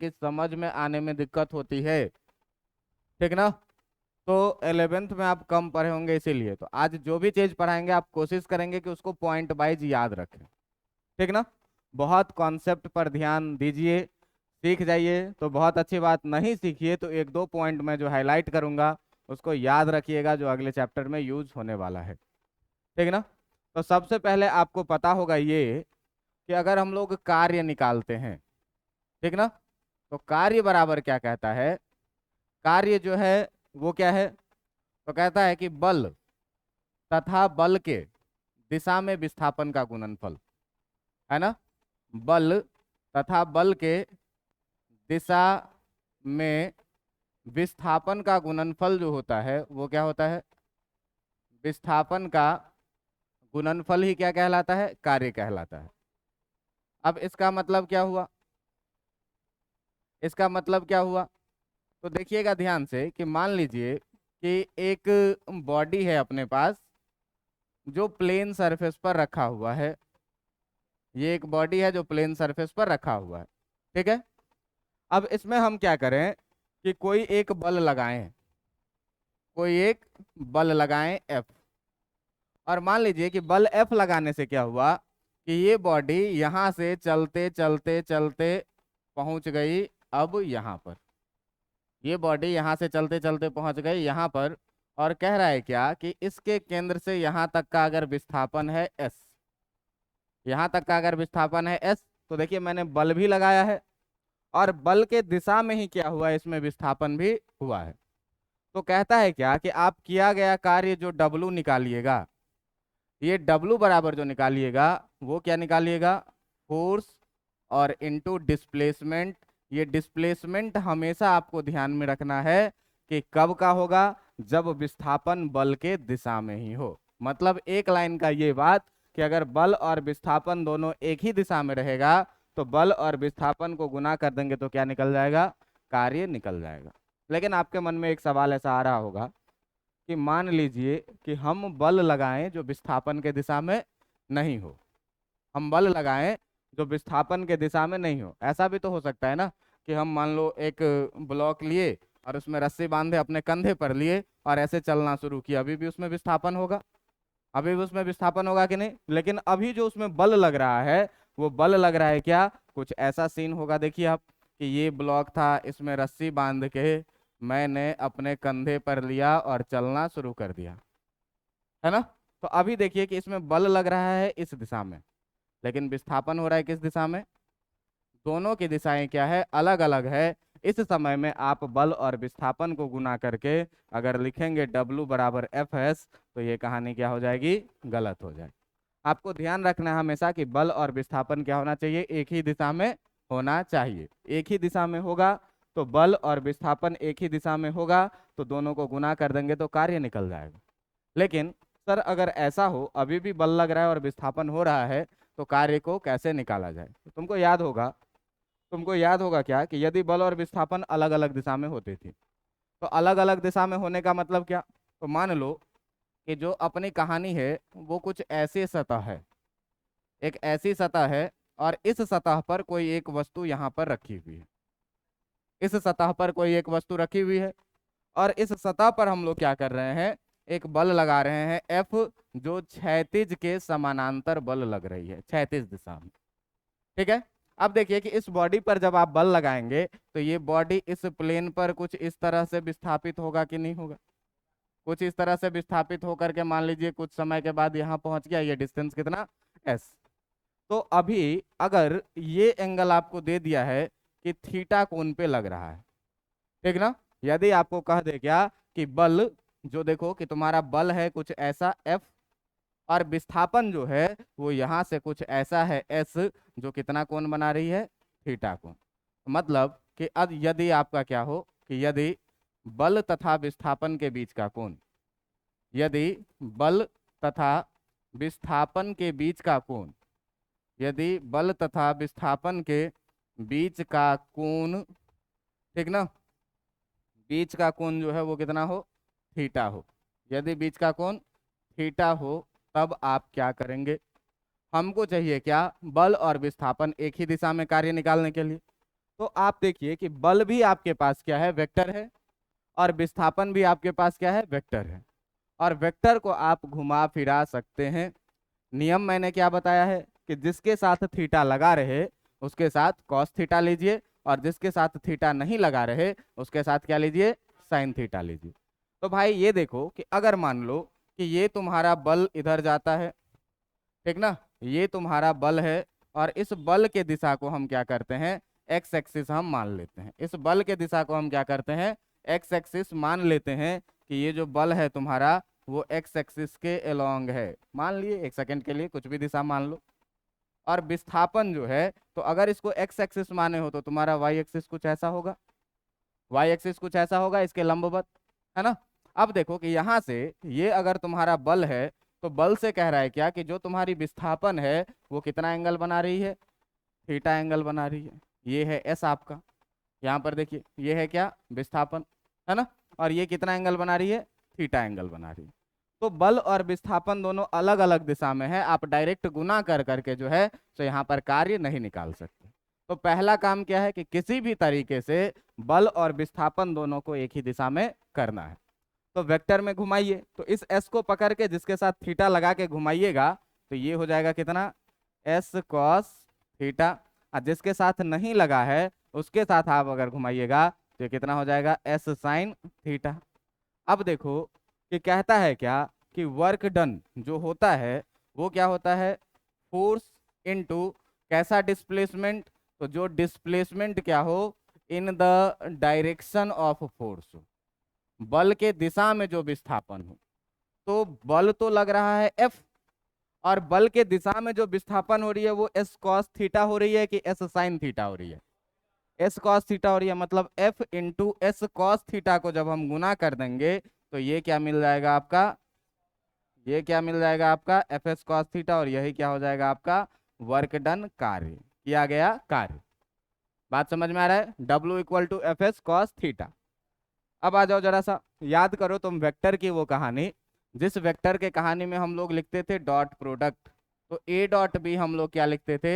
कि समझ में आने में दिक्कत होती है, ठीक ना। तो 11th में आप कम पढ़े होंगे, इसीलिए तो आज जो भी चीज पढ़ाएंगे आप कोशिश करेंगे कि उसको पॉइंट वाइज याद रखें, ठीक ना। बहुत कॉन्सेप्ट पर ध्यान दीजिए, सीख जाइए तो बहुत अच्छी बात, नहीं सीखिए तो एक दो पॉइंट मैं जो हाईलाइट करूंगा उसको याद रखिएगा, जो अगले चैप्टर में यूज होने वाला है, ठीक ना। तो सबसे पहले आपको पता होगा ये कि अगर हम लोग कार्य निकालते हैं, ठीक ना, तो कार्य बराबर क्या कहता है, कार्य जो है वो क्या है, तो कहता है कि बल तथा बल के दिशा में विस्थापन का गुणनफल, है ना। बल तथा बल के दिशा में विस्थापन का गुणनफल जो होता है वो क्या होता है, विस्थापन का गुणनफल ही क्या कहलाता है, कार्य कहलाता है। अब इसका मतलब क्या हुआ, इसका मतलब क्या हुआ, तो देखिएगा ध्यान से कि मान लीजिए कि एक बॉडी है अपने पास जो प्लेन सरफेस पर रखा हुआ है, ये एक बॉडी है जो प्लेन सरफेस पर रखा हुआ है, ठीक है। अब इसमें हम क्या करें कि कोई एक बल लगाएं, कोई एक बल लगाएं एफ, और मान लीजिए कि बल एफ लगाने से क्या हुआ कि ये बॉडी यहाँ से चलते चलते चलते पहुंच गई अब यहाँ पर, ये बॉडी यहाँ से चलते चलते पहुंच गई यहाँ पर, और कह रहा है क्या कि इसके केंद्र से यहाँ तक का अगर विस्थापन है एस, यहाँ तक का अगर विस्थापन है एस, तो देखिए मैंने बल भी लगाया है और बल के दिशा में ही क्या हुआ, इसमें विस्थापन भी हुआ है। तो कहता है क्या कि आप किया गया कार्य जो डब्लू निकालिएगा, ये डब्लू बराबर जो निकालिएगा वो क्या निकालिएगा, फोर्स और इनटू डिस्प्लेसमेंट। ये डिस्प्लेसमेंट हमेशा आपको ध्यान में रखना है कि कब का होगा, जब विस्थापन बल के दिशा में ही हो। मतलब एक लाइन का ये बात कि अगर बल और विस्थापन दोनों एक ही दिशा में रहेगा तो बल और विस्थापन को गुना कर देंगे तो क्या निकल जाएगा, कार्य निकल जाएगा। लेकिन आपके मन में एक सवाल ऐसा आ रहा होगा कि मान लीजिए कि हम बल लगाएं जो विस्थापन के दिशा में नहीं हो, हम बल लगाएं जो विस्थापन के दिशा में नहीं हो। ऐसा भी तो हो सकता है ना कि हम मान लो एक ब्लॉक लिए और उसमें रस्सी बांधे अपने कंधे पर लिए और ऐसे चलना शुरू किया, अभी भी उसमें विस्थापन होगा, अभी भी उसमें विस्थापन होगा कि नहीं। लेकिन अभी जो उसमें बल लग रहा है वो बल लग रहा है क्या, कुछ ऐसा सीन होगा, देखिए आप कि ये ब्लॉक था, इसमें रस्सी बांध के मैंने अपने कंधे पर लिया और चलना शुरू कर दिया, है ना। तो अभी देखिए कि इसमें बल लग रहा है इस दिशा में, लेकिन विस्थापन हो रहा है किस दिशा में, दोनों की दिशाएं क्या है, अलग अलग है। इस समय में आप बल और विस्थापन को गुना करके अगर लिखेंगे डब्लू बराबर एफ एस, तो ये कहानी क्या हो जाएगी, गलत हो जाएगी। आपको ध्यान रखना है हमेशा कि बल और विस्थापन क्या होना चाहिए, एक ही दिशा में होना चाहिए। एक ही दिशा में होगा तो बल और विस्थापन एक ही दिशा में होगा तो दोनों को गुना कर देंगे तो कार्य निकल जाएगा। लेकिन सर अगर ऐसा हो अभी भी बल लग रहा है और विस्थापन हो रहा है तो कार्य को कैसे निकाला जाए, तो तुमको याद होगा क्या कि यदि बल और विस्थापन अलग अलग दिशा में होते थे तो अलग अलग दिशा में होने का मतलब क्या, तो मान लो कि जो अपनी कहानी है वो कुछ ऐसी सतह है, एक ऐसी सतह है और इस सतह पर कोई एक वस्तु यहाँ पर रखी हुई है, इस सतह पर कोई एक वस्तु रखी हुई है और इस सतह पर हम लोग क्या कर रहे हैं, एक बल लगा रहे हैं एफ, जो क्षैतिज के समानांतर बल लग रही है, क्षैतिज दिशा में, ठीक है। अब देखिए कि इस बॉडी पर जब आप बल लगाएंगे तो ये बॉडी इस प्लेन पर कुछ इस तरह से विस्थापित होगा कि नहीं होगा, कुछ इस तरह से विस्थापित होकर के मान लीजिए कुछ समय के बाद यहाँ पहुंच गया, ये डिस्टेंस कितना, एस। तो अभी अगर ये एंगल आपको दे दिया है कि थीटा कोण पे लग रहा है, ठीक ना। यदि आपको कह दे क्या कि बल जो देखो कि तुम्हारा बल है कुछ ऐसा एफ और विस्थापन जो है वो यहाँ से कुछ ऐसा है एस, जो कितना कोण बना रही है, थीटा कोण। मतलब कि अब यदि आपका क्या हो कि यदि बल तथा विस्थापन के बीच का कोण, यदि बल तथा विस्थापन के बीच का कोण, यदि बल तथा विस्थापन के बीच का कोण, ठीक ना, बीच का कोण जो है वो कितना हो, थीटा हो, यदि बीच का कोण थीटा हो तब आप क्या करेंगे, हमको चाहिए क्या, बल और विस्थापन एक ही दिशा में कार्य निकालने के लिए। तो आप देखिए कि बल भी आपके पास क्या है, वेक्टर है, और विस्थापन भी आपके पास क्या है, वेक्टर है। और वेक्टर को आप घुमा फिरा सकते हैं। नियम मैंने क्या बताया है कि जिसके साथ थीटा लगा रहे उसके साथ कॉस थीटा लीजिए, और जिसके साथ थीटा नहीं लगा रहे उसके साथ क्या लीजिए, साइन थीटा लीजिए। तो भाई ये देखो कि अगर मान लो कि ये तुम्हारा बल इधर जाता है, ठीक ना, ये तुम्हारा बल है, और इस बल के दिशा को हम क्या करते हैं, एक्स एक्सिस हम मान लेते हैं। इस बल के दिशा को हम क्या करते हैं, एक्स एक्सिस मान लेते हैं कि ये जो बल है तुम्हारा वो एक्स एक्सिस के अलोंग है। मान लिए, एक सेकंड के लिए कुछ भी दिशा मान लो। और विस्थापन जो है, तो अगर इसको एक्स एक्सिस माने हो तो तुम्हारा वाई एक्सिस कुछ ऐसा होगा, वाई एक्सिस कुछ ऐसा होगा इसके लंबवत, है ना। अब देखो कि यहाँ से ये अगर तुम्हारा बल है, तो बल से कह रहा है क्या कि जो तुम्हारी विस्थापन है वो कितना एंगल बना रही है, थीटा एंगल बना रही है। ये है एस आपका, यहाँ पर देखिए ये है क्या, विस्थापन, है ना, और ये कितना एंगल बना रही है, थीटा एंगल बना रही है। तो बल और विस्थापन दोनों अलग अलग दिशा में है, आप डायरेक्ट गुना कर करके जो है तो यहाँ पर कार्य नहीं निकाल सकते। तो पहला काम क्या है कि किसी भी तरीके से बल और विस्थापन दोनों को एक ही दिशा में करना है। तो वेक्टर में घुमाइए, तो इस एस को पकड़ के जिसके साथ थीटा लगा के घुमाइएगा तो ये हो जाएगा कितना, एस कॉस थीटा। और जिसके साथ नहीं लगा है उसके साथ आप अगर घुमाइएगा तो ये कितना हो जाएगा, एस साइन थीटा। अब देखो कि कहता है क्या कि वर्क डन जो होता है वो क्या होता है, फोर्स इनटू कैसा, डिस्प्लेसमेंट। तो जो डिस्प्लेसमेंट क्या हो, in the direction of force, बल के दिशा में जो विस्थापन हो। तो बल तो लग रहा है एफ, और बल के दिशा में जो विस्थापन हो रही है वो एस कॉस थीटा हो रही है कि एस साइन थीटा हो रही है, एस कॉस थीटा हो रही है। मतलब F into S cos theta को जब हम गुना कर देंगे तो ये क्या मिल जाएगा आपका, ये क्या मिल जाएगा आपका, एफ एस कॉस थीटा, और यही क्या हो जाएगा आपका, वर्क डन, कार्य किया गया कार्य। बात समझ में आ रहा है, W equal to F S cos theta. अब आ जाओ जरा सा याद करो तुम वेक्टर की वो कहानी, जिस वेक्टर के कहानी में हम लोग लिखते थे डॉट प्रोडक्ट। तो ए डॉट बी हम लोग क्या लिखते थे,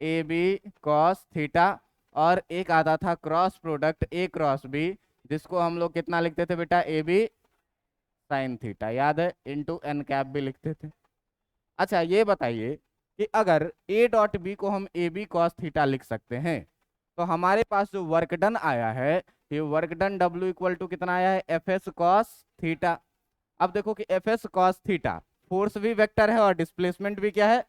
ए बी कॉस थीटा, और एक आता था cross product A cross B, जिसको हम लोग कितना लिखते थे बेटा, ए बी साइन थीटा, याद है, इंटू एन कैप भी लिखते थे। अच्छा ये बताइए कि अगर ए डॉट बी को हम ए बी कॉस थीटा लिख सकते हैं, तो हमारे पास जो वर्क डन आया है, ये work done W equal to कितना आया है, एफ एस कॉस थीटा। अब देखो कि F S cos theta, force भी वेक्टर है और डिस्प्लेसमेंट भी क्या है,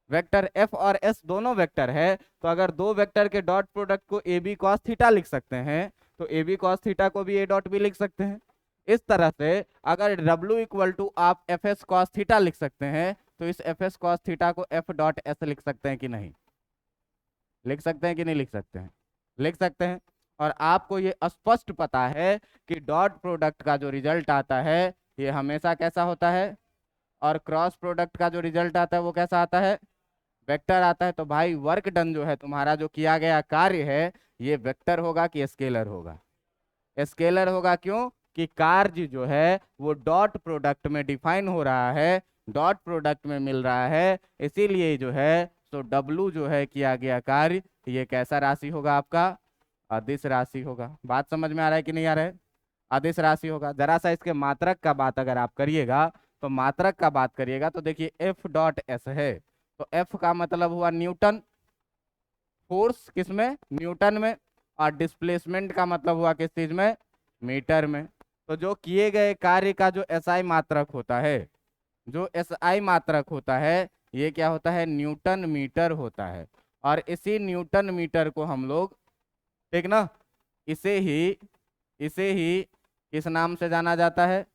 वेक्टर। एफ और एस दोनों वेक्टर है, तो अगर दो वेक्टर के डॉट प्रोडक्ट को ए बी कॉस थीटा लिख सकते हैं तो ए बी कॉस थीटा को भी ए डॉट बी लिख सकते हैं। इस तरह से अगर W इक्वल टू आप एफ एस कॉस थीटा लिख सकते हैं तो इस एफ एस कॉस थीटा को एफ डॉट एस लिख सकते हैं कि नहीं, लिख सकते हैं कि नहीं लिख सकते हैं, लिख सकते हैं। और आपको ये स्पष्ट पता है कि डॉट प्रोडक्ट का जो रिजल्ट आता है ये हमेशा कैसा होता है, और क्रॉस प्रोडक्ट का जो रिजल्ट आता है वो कैसा आता है, वेक्टर आता है। तो भाई वर्क डन जो है तुम्हारा, जो किया गया कार्य है, ये वेक्टर होगा कि स्केलर होगा, स्केलर होगा। क्यों कि कार्य जो है वो डॉट प्रोडक्ट में डिफाइन हो रहा है, डॉट प्रोडक्ट में मिल रहा है, इसीलिए जो है तो W जो है किया गया कार्य, ये कैसा राशि होगा आपका, अदिश राशि होगा। बात समझ में आ रहा है कि नहीं आ रहा है, अदिश राशि होगा। जरा सा इसके मात्रक का बात अगर आप करिएगा, तो मात्रक का बात करिएगा तो देखिए एफ डॉट एस है, तो एफ का मतलब हुआ न्यूटन, फोर्स किसमें, न्यूटन में, और डिस्प्लेसमेंट का मतलब हुआ किस चीज में, मीटर में। तो जो किए गए कार्य का जो एसआई मात्रक होता है, जो एसआई मात्रक होता है, ये क्या होता है, न्यूटन मीटर होता है। और इसी न्यूटन मीटर को हम लोग, ठीक ना, इसे ही किस नाम से जाना जाता है,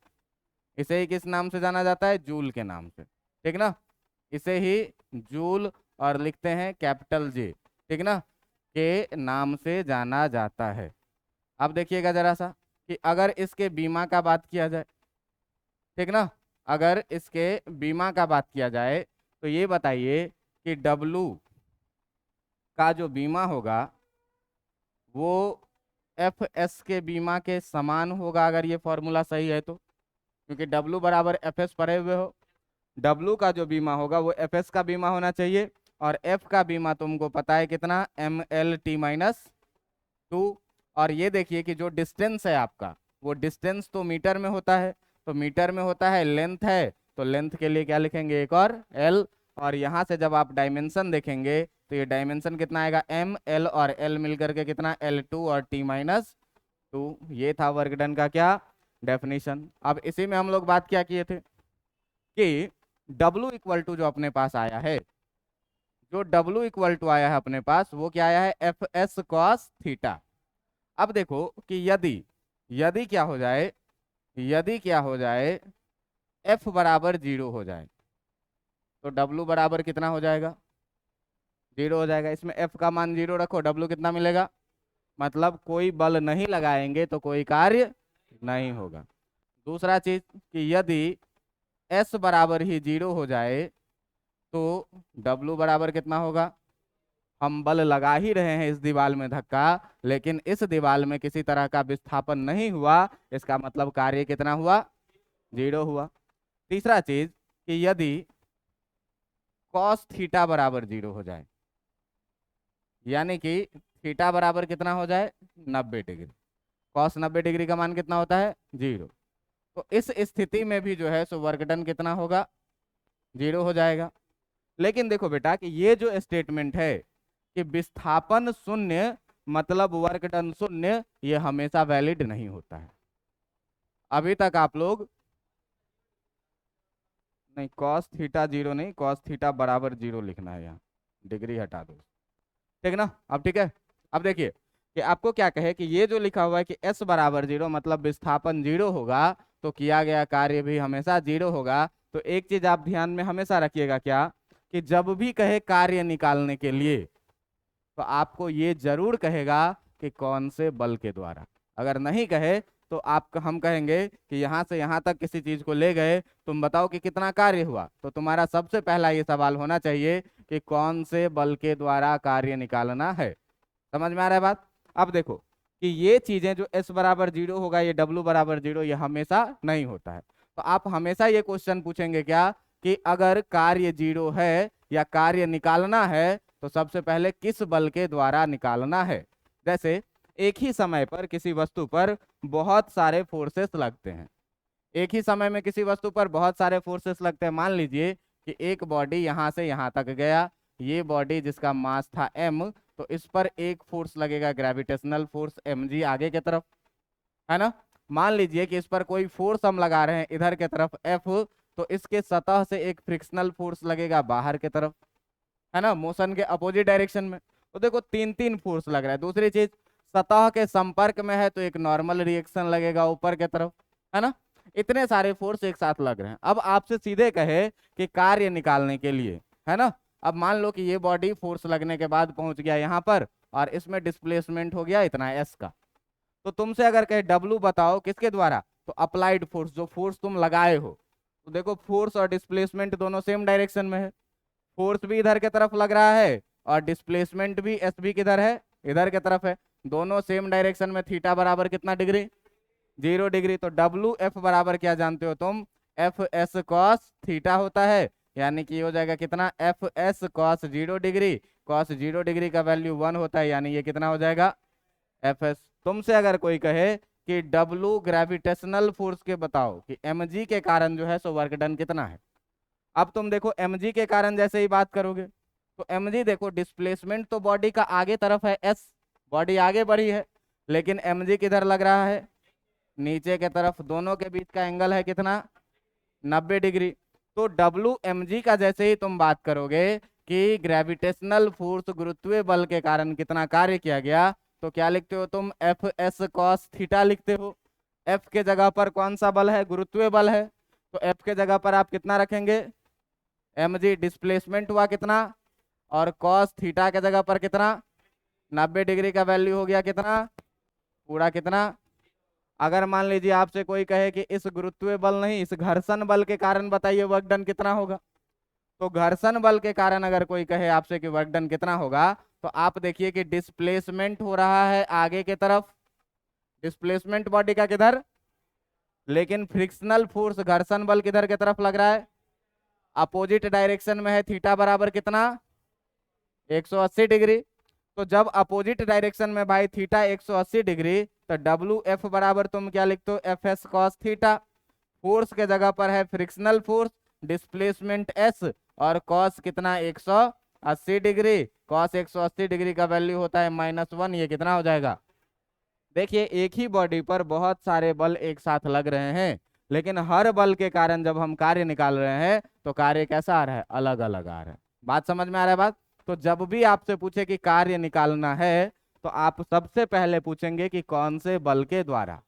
इसे ही किस नाम से जाना जाता है, जूल के नाम से, ठीक ना, इसे ही जूल, और लिखते हैं कैपिटल जे, ठीक ना, के नाम से जाना जाता है। अब देखिएगा जरा सा कि अगर इसके बीमा का बात किया जाए, ठीक ना, अगर इसके बीमा का बात किया जाए तो ये बताइए कि W का जो बीमा होगा वो एफ एस के बीमा के समान होगा, अगर ये फॉर्मूला सही है तो, क्योंकि W बराबर एफ एस पढ़े हुए हो। W का जो बीमा होगा वो एफ एस का बीमा होना चाहिए, और F का बीमा तुमको पता है कितना, ML T माइनस 2। और ये देखिए कि जो डिस्टेंस है आपका, वो डिस्टेंस तो मीटर में होता है, तो मीटर में होता है, लेंथ है तो लेंथ के लिए क्या लिखेंगे, एक और एल। और यहाँ से जब आप डायमेंशन देखेंगे तो ये डायमेंशन कितना आएगा, एम, एल और एल मिलकर के कितना, L2 और T-2। ये था वर्क डन का क्या, डेफिनेशन। अब इसी में हम लोग बात क्या किए थे कि W इक्वल टू जो अपने पास आया है, जो W इक्वल टू आया है अपने पास, वो क्या आया है, एफ एस कॉस थीटा। अब देखो कि यदि यदि क्या हो जाए, यदि क्या हो जाए F बराबर 0 हो जाए तो W बराबर कितना हो जाएगा, 0 हो जाएगा। इसमें F का मान 0 रखो, W कितना मिलेगा, मतलब कोई बल नहीं लगाएंगे तो कोई कार्य नहीं होगा। दूसरा चीज कि यदि S बराबर ही 0 हो जाए तो W बराबर कितना होगा, हम बल लगा ही रहे हैं इस दीवार में धक्का, लेकिन इस दीवार में किसी तरह का विस्थापन नहीं हुआ, इसका मतलब कार्य कितना हुआ, 0 हुआ। तीसरा चीज कि यदि कॉस थीटा बराबर 0 हो जाए, यानी कि थीटा बराबर कितना हो जाए, 90 डिग्री, कॉस 90 डिग्री का मान कितना होता है, 0। तो इस स्थिति में भी जो है सो वर्क डन कितना होगा, 0 हो जाएगा। लेकिन देखो बेटा कि ये जो स्टेटमेंट है कि विस्थापन शून्य मतलब वर्क डन शून्य, ये हमेशा वैलिड नहीं होता है। अभी तक आप लोग नहीं, कॉस थीटा 0 नहीं, कॉस थीटा बराबर 0 लिखना है, यहाँ डिग्री हटा दो, ठीक ना। अब ठीक है, अब देखिए कि आपको क्या कहे कि ये जो लिखा हुआ है कि S बराबर 0 मतलब विस्थापन 0 होगा, तो किया गया कार्य भी हमेशा 0 होगा। तो एक चीज आप ध्यान में हमेशा रखिएगा क्या, कि जब भी कहे कार्य निकालने के लिए तो आपको ये जरूर कहेगा कि कौन से बल के द्वारा। अगर नहीं कहे तो आप, हम कहेंगे कि यहाँ से यहाँ तक किसी चीज को ले गए, तुम बताओ कि कितना कार्य हुआ, तो तुम्हारा सबसे पहला ये सवाल होना चाहिए कि कौन से बल के द्वारा कार्य निकालना है। समझ में आ रहा है बात। अब देखो कि ये चीजें जो S बराबर 0 होगा, ये W बराबर 0, ये हमेशा नहीं होता है। तो आप हमेशा ये क्वेश्चन पूछेंगे क्या कि अगर कार्य 0 है या कार्य निकालना है तो सबसे पहले किस बल के द्वारा निकालना है। जैसे एक ही समय पर किसी वस्तु पर बहुत सारे फोर्सेस लगते हैं, एक ही समय में किसी वस्तु पर बहुत सारे फोर्सेस लगते हैं। मान लीजिए कि एक बॉडी यहाँ से यहाँ तक गया, ये बॉडी जिसका मास था m, तो इस पर एक फोर्स लगेगा, ग्रेविटेशनल फोर्स mg आगे की तरफ, है ना। मान लीजिए कि इस पर कोई फोर्स हम लगा रहे हैं इधर की तरफ F, तो इसके सतह से एक फ्रिक्शनल फोर्स लगेगा बाहर की तरफ, है ना, मोशन के अपोजिट डायरेक्शन में। तो देखो तीन तीन फोर्स लग रहा है। दूसरी चीज, सतह के संपर्क में है तो एक नॉर्मल रिएक्शन लगेगा ऊपर की तरफ, है ना। इतने सारे फोर्स एक साथ लग रहे हैं। अब आपसे सीधे कहे कि कार्य निकालने के लिए, है ना, अब मान लो कि ये बॉडी फोर्स लगने के बाद पहुंच गया यहाँ पर और इसमें डिस्प्लेसमेंट हो गया इतना S का, तो तुमसे अगर कहे W बताओ किसके द्वारा, तो अप्लाइड फोर्स, जो फोर्स तुम लगाए हो। तो देखो फोर्स और डिस्प्लेसमेंट दोनों सेम डायरेक्शन में है, फोर्स भी इधर की तरफ लग रहा है और डिस्प्लेसमेंट भी एस भी किधर है, इधर की तरफ है, दोनों सेम डायरेक्शन में। थीटा बराबर कितना डिग्री, 0 डिग्री। तो डब्ल्यू एफ बराबर क्या जानते हो तुम, एफ एस कॉस थीटा होता है, यानी कि हो जाएगा कितना, F S cos 0 degree, cos 0 degree का वैल्यू 1 होता है, यानी ये कितना हो जाएगा, एफ एस। तुमसे अगर कोई कहे कि डब्ल्यू ग्रेविटेशनल फोर्स के बताओ कि एम जी के कारण जो है सो वर्क डन कितना है। अब तुम देखो mg के कारण जैसे ही बात करोगे तो mg देखो, डिस्प्लेसमेंट तो बॉडी का आगे तरफ है s, बॉडी आगे बढ़ी है, लेकिन mg किधर लग रहा है, नीचे के तरफ। दोनों के बीच का एंगल है कितना, 90 डिग्री। तो डब्ल्यू mg का जैसे ही तुम बात करोगे कि ग्रेविटेशनल फोर्स गुरुत्वीय बल के कारण कितना कार्य किया गया, तो क्या लिखते हो तुम, एफ एस कॉस थीटा लिखते हो। एफ के जगह पर कौन सा बल है, गुरुत्वीय बल है, तो एफ के जगह पर आप कितना रखेंगे, mg डिस्प्लेसमेंट हुआ कितना, और cos थीटा के जगह पर कितना, 90 डिग्री का वैल्यू हो गया कितना, पूरा कितना। अगर मान लीजिए आपसे कोई कहे कि इस गुरुत्वीय बल नहीं, इस घर्षण बल के कारण बताइए वर्क डन कितना होगा, तो घर्षण बल के कारण अगर कोई कहे आपसे कि वर्क डन कितना होगा, तो आप देखिए कि डिस्प्लेसमेंट हो रहा है आगे की तरफ, डिस्प्लेसमेंट बॉडी का किधर, लेकिन फ्रिक्शनल फोर्स घर्षण बल किधर की तरफ लग रहा है, अपोजिट डायरेक्शन में है। थीटा बराबर कितना, 180 डिग्री। तो जब अपोजिट डायरेक्शन में भाई थीटा 180 डिग्री, तो डब्ल्यू एफ बराबर तुम क्या लिखते हो, F S cos theta. Force के जगह पर है फ्रिक्शनल फोर्स, डिस्प्लेसमेंट एस, और कॉस कितना 180 डिग्री, कॉस 180 डिग्री का वैल्यू होता है -1, ये कितना हो जाएगा। देखिए एक ही बॉडी पर बहुत सारे बल एक साथ लग रहे हैं, लेकिन हर बल के कारण जब हम कार्य निकाल रहे हैं तो कार्य कैसा आ रहा है, अलग अलग आ रहा है। बात समझ में आ रहा है बात। तो जब भी आपसे पूछे कि कार्य निकालना है, तो आप सबसे पहले पूछेंगे कि कौन से बल के द्वारा।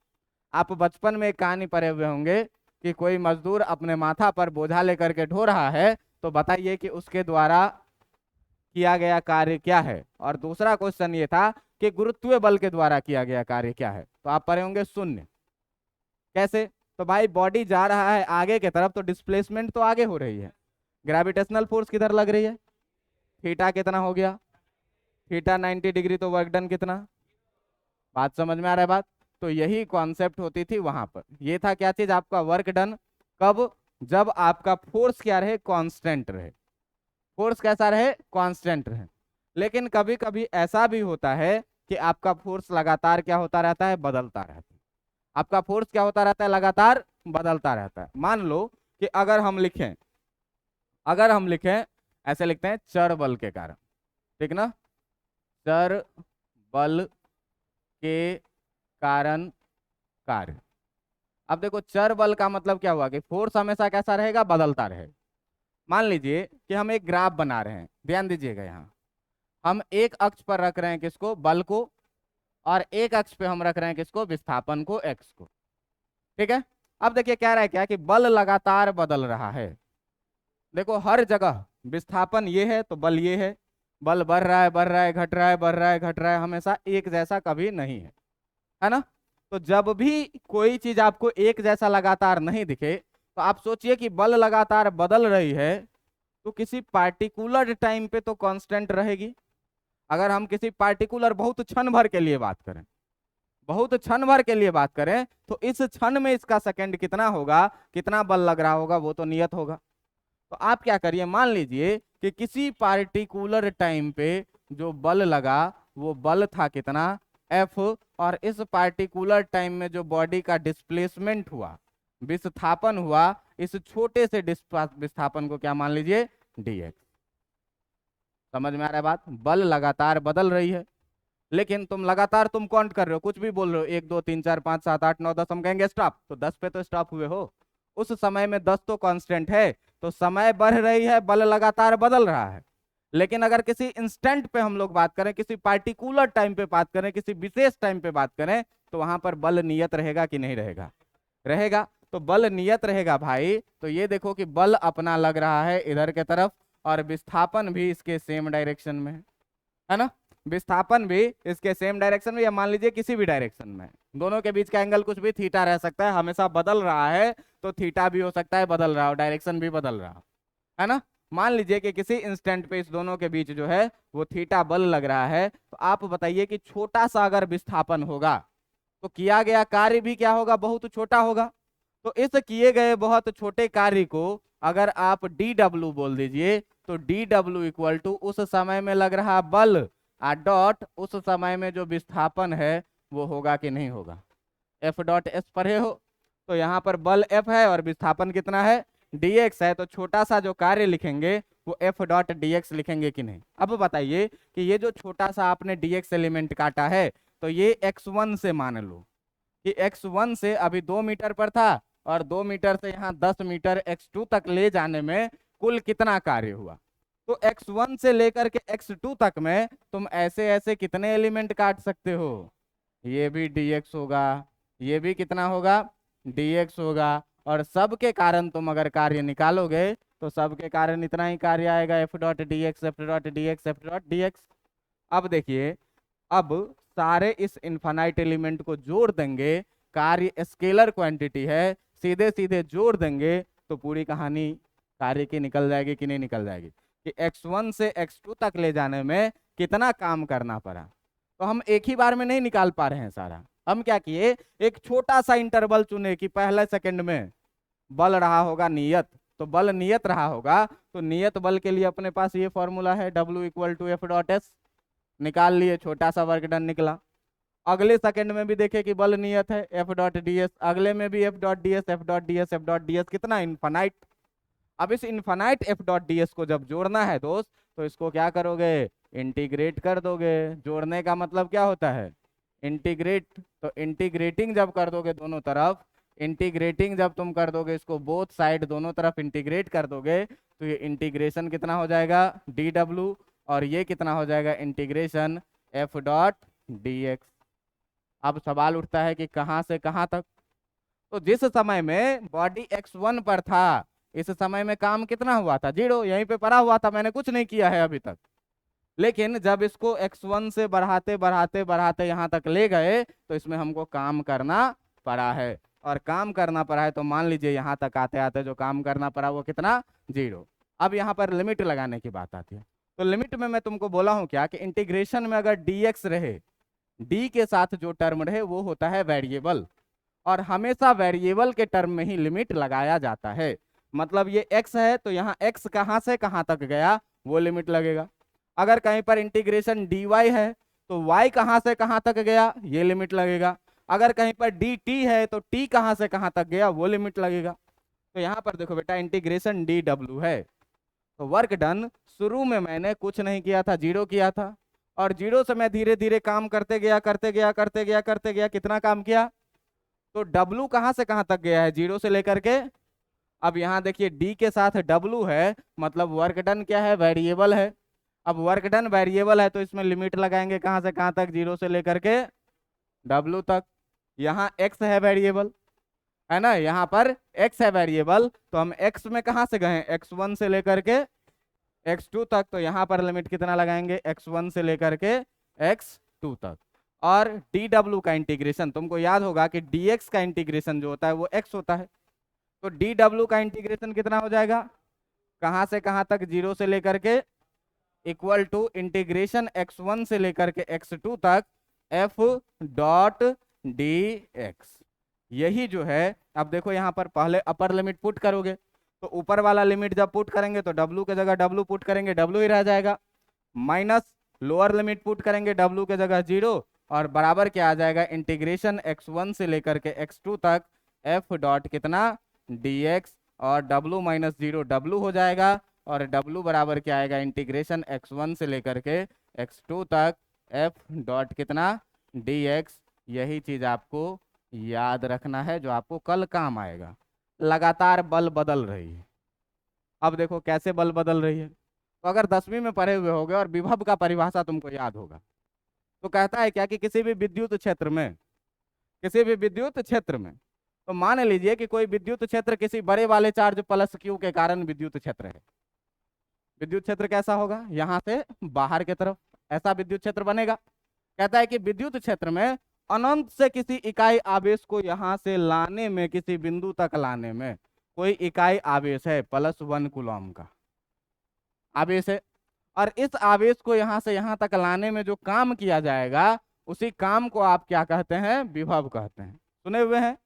आप बचपन में एक कहानी पढ़े हुए होंगे कि कोई मजदूर अपने माथा पर बोझा लेकर के ढो रहा है, तो बताइए कि उसके द्वारा किया गया कार्य क्या है। और दूसरा क्वेश्चन ये था कि गुरुत्वीय बल के द्वारा किया गया कार्य क्या है, तो आप पढ़े होंगे शून्य। कैसे, तो भाई बॉडी जा रहा है आगे की तरफ, तो डिस्प्लेसमेंट तो आगे हो रही है, ग्रेविटेशनल फोर्स किधर लग रही है, थीटा कितना हो गया, थीटा 90 डिग्री, तो वर्क डन कितना। बात समझ में आ रहा है बात। तो यही कॉन्सेप्ट होती थी वहां पर, ये था क्या चीज, आपका वर्क डन कब, जब आपका फोर्स क्या रहे, कांस्टेंट रहे। फोर्स कैसा रहे, कांस्टेंट रहे। लेकिन कभी कभी ऐसा भी होता है कि आपका फोर्स लगातार क्या होता रहता है, बदलता रहता है। आपका फोर्स क्या होता रहता है, लगातार बदलता रहता है। मान लो कि अगर हम लिखें ऐसे लिखते हैं, चर बल के कारण, ठीक ना, चर बल के कारण कार्य। अब देखो चर बल का मतलब क्या हुआ कि फोर्स हमेशा कैसा रहेगा, बदलता रहेगा। मान लीजिए कि हम एक ग्राफ बना रहे हैं, ध्यान दीजिएगा, यहाँ हम एक अक्ष पर रख रहे हैं किसको, बल को, और एक अक्ष पे हम रख रहे हैं किसको, विस्थापन को, एक्स को। ठीक है। अब देखिए कह रहा है क्या कि बल लगातार बदल रहा है। देखो हर जगह विस्थापन ये है तो बल ये है, बल बढ़ रहा है, बढ़ रहा है, घट रहा है, बढ़ रहा है, घट रहा है, हमेशा एक जैसा कभी नहीं है ना। तो जब भी कोई चीज आपको एक जैसा लगातार नहीं दिखे, तो आप सोचिए कि बल लगातार बदल रही है, तो किसी पार्टिकुलर टाइम पे तो कांस्टेंट रहेगी। अगर हम किसी पार्टिकुलर बहुत क्षण भर के लिए बात करें, बहुत क्षण भर के लिए बात करें, तो इस क्षण में इसका सेकंड कितना होगा, कितना बल लग रहा होगा, वो तो नियत होगा। तो आप क्या करिए, मान लीजिए कि किसी पार्टिकुलर टाइम पे जो बल लगा वो बल था कितना, एफ, और इस पार्टिकुलर टाइम में जो बॉडी का डिस्प्लेसमेंट हुआ, विस्थापन हुआ, इस छोटे से विस्थापन को क्या मान लीजिए, डीएक्स। समझ में आ रहा है बात। बल लगातार बदल रही है, लेकिन तुम लगातार तुम काउंट कर रहे हो, कुछ भी बोल रहे हो, 1 2 3 4 5 7 8 9 10, हम कहेंगे स्टॉप, तो 10 पे तो स्टॉप हुए हो। उस समय में 10 तो कांस्टेंट है, तो समय बढ़ रही है, बल लगातार बदल रहा है। लेकिन अगर किसी इंस्टेंट पे हम लोग बात करें, किसी पार्टिकुलर टाइम पे बात करें, किसी विशेष टाइम पे बात करें, तो वहां पर बल नियत रहेगा कि नहीं रहेगा, रहेगा। तो बल नियत रहेगा भाई, तो ये देखो कि बल अपना लग रहा है इधर के तरफ, और विस्थापन भी इसके सेम डायरेक्शन में है ना। विस्थापन भी इसके सेम डायरेक्शन में, या मान लीजिए किसी भी डायरेक्शन में, दोनों के बीच का एंगल कुछ भी थीटा रह सकता है, हमेशा बदल रहा है, तो थीटा भी हो सकता है बदल रहा हो, डायरेक्शन भी बदल रहा है ना। मान लीजिए कि किसी इंस्टेंट पे इस दोनों के बीच जो है वो थीटा बल लग रहा है, तो आप बताइए कि छोटा सा अगर विस्थापन होगा तो किया गया कार्य भी क्या होगा, बहुत छोटा होगा। तो इस किए गए बहुत छोटे कार्य को अगर आप डी डब्ल्यू बोल दीजिए, तो डी डब्ल्यू इक्वल टू उस समय में लग रहा बल डॉट उस समय में जो विस्थापन है वो होगा कि नहीं होगा। एफ डॉट एस पढ़े हो, तो यहाँ पर बल एफ है और विस्थापन कितना है, dx है, तो छोटा सा जो कार्य लिखेंगे वो एफ डॉट dx लिखेंगे कि नहीं। अब बताइए कि ये जो छोटा सा आपने dx एलिमेंट काटा है, तो ये x1 से मान लो कि x1 से अभी 2 मीटर पर था, और 2 मीटर से यहाँ 10 मीटर x2 तक ले जाने में कुल कितना कार्य हुआ। तो x1 से लेकर के x2 तक में तुम ऐसे ऐसे कितने एलिमेंट काट सकते हो, ये भी dx होगा, ये भी कितना होगा, dx होगा, और सबके कारण तुम अगर कार्य निकालोगे तो सबके कारण इतना ही कार्य आएगा, F dot D x, F dot D x, F dot D x. अब देखिए, अब सारे इस इनफाइनाइट एलिमेंट को जोड़ देंगे, कार्य स्केलर क्वांटिटी है, सीधे सीधे जोड़ देंगे तो पूरी कहानी कार्य की निकल जाएगी कि नहीं निकल जाएगी, कि x1 से x2 तक ले जाने में कितना काम करना पड़ा। तो हम एक ही बार में नहीं निकाल पा रहे हैं सारा, हम क्या किए, एक छोटा सा इंटरवल चुने कि पहले सेकंड में बल रहा होगा नियत, तो बल नियत रहा होगा, तो नियत बल के लिए अपने पास ये फॉर्मूला है, W equal to F dot S. निकाल लिए, छोटा सा वर्क डन निकला। अगले सेकंड में भी देखे कि बल नियत है एफ डॉट डी एस, अगले में भी F dot D S, F dot D S, F dot D S, कितना इनफाइनाइट। अब इस infinite F dot D S को जब जोड़ना है दोस्त, तो इसको क्या करोगे, इंटीग्रेट कर दोगे। जोड़ने का मतलब क्या होता है, इंटीग्रेट। तो इंटीग्रेटिंग जब कर दोगे दोनों तरफ, इंटीग्रेटिंग जब तुम कर दोगे इसको बोथ साइड दोनों तरफ इंटीग्रेट कर दोगे, तो ये इंटीग्रेशन कितना हो जाएगा डी डब्ल्यू, और ये कितना हो जाएगा integration F dot D x. अब सवाल उठता है कि कहाँ से कहाँ तक। तो जिस समय में बॉडी x1 पर था, इस समय में काम कितना हुआ था, 0, यहीं पे पड़ा हुआ था, मैंने कुछ नहीं किया है अभी तक। लेकिन जब इसको x1 से बढ़ाते बढ़ाते बढ़ाते यहाँ तक ले गए, तो इसमें हमको काम करना पड़ा है। और काम करना पड़ा है तो मान लीजिए यहाँ तक आते आते जो काम करना पड़ा वो कितना, 0। अब यहाँ पर लिमिट लगाने की बात आती है। तो लिमिट में मैं तुमको बोला हूँ क्या कि इंटीग्रेशन में अगर dx रहे, डी के साथ जो टर्म रहे वो होता है वेरिएबल, और हमेशा वेरिएबल के टर्म में ही लिमिट लगाया जाता है। मतलब ये x है तो यहाँ x कहाँ से कहाँ तक गया वो लिमिट लगेगा। अगर कहीं पर इंटीग्रेशन dy है तो y कहाँ से कहाँ तक गया ये लिमिट लगेगा। अगर कहीं पर dt है तो t कहाँ से कहाँ तक गया वो लिमिट लगेगा। तो यहाँ पर देखो बेटा इंटीग्रेशन dw है, तो वर्क डन शुरू में मैंने कुछ नहीं किया था, 0 किया था, और 0 से मैं धीरे धीरे काम करते गया करते गया करते गया करते गया, कितना काम किया, तो W कहाँ से कहाँ तक गया है, 0 से लेकर के। अब यहाँ देखिए D के साथ W है, मतलब वर्क डन क्या है, वेरिएबल है। अब वर्क डन वेरिएबल है तो इसमें लिमिट लगाएंगे कहाँ से कहाँ तक, 0 से लेकर के W तक। यहाँ x है वेरिएबल, है ना, यहाँ पर x है वेरिएबल, तो हम x में कहाँ से गए, x1 से लेकर के x2 तक। तो यहाँ पर लिमिट कितना लगाएंगे, x1 से लेकर के x2 तक। और dw का इंटीग्रेशन तुमको याद होगा कि dx का इंटीग्रेशन जो होता है वो x होता है। तो dw का इंटीग्रेशन कितना हो जाएगा, कहाँ से कहाँ तक, 0 से लेकर के, इक्वल टू इंटीग्रेशन x1 से लेकर के x2 तक f डॉट dx। यही जो है, अब देखो यहाँ पर पहले अपर लिमिट पुट करोगे, तो ऊपर वाला लिमिट जब पुट करेंगे तो w के जगह w पुट करेंगे, w ही रह जाएगा, माइनस लोअर लिमिट पुट करेंगे w के जगह 0, और बराबर क्या आ जाएगा, इंटीग्रेशन x1 से लेकर के x2 तक f डॉट कितना dx, और w माइनस 0 w हो जाएगा, और w बराबर क्या आएगा, इंटीग्रेशन x1 से लेकर के x2 तक f डॉट कितना dx। यही चीज आपको याद रखना है जो आपको कल काम आएगा। लगातार बल बदल रही है। अब देखो कैसे बल बदल रही है, तो अगर 10वीं में पढ़े हुए होगे और विभव का परिभाषा तुमको याद होगा, तो कहता है क्या कि किसी भी विद्युत क्षेत्र में, किसी भी विद्युत क्षेत्र में, तो मान लीजिए कि कोई विद्युत क्षेत्र किसी बड़े वाले चार्ज प्लस क्यू के कारण विद्युत क्षेत्र है। विद्युत क्षेत्र कैसा होगा, यहाँ से बाहर की तरफ ऐसा विद्युत क्षेत्र बनेगा। कहता है कि विद्युत क्षेत्र में अनंत से किसी इकाई आवेश को यहाँ से लाने में, किसी बिंदु तक लाने में कोई इकाई आवेश है +1 कूलम का आवेश है, और इस आवेश को यहाँ से यहाँ तक लाने में जो काम किया जाएगा उसी काम को आप क्या कहते हैं, विभव कहते हैं। सुने हुए हैं,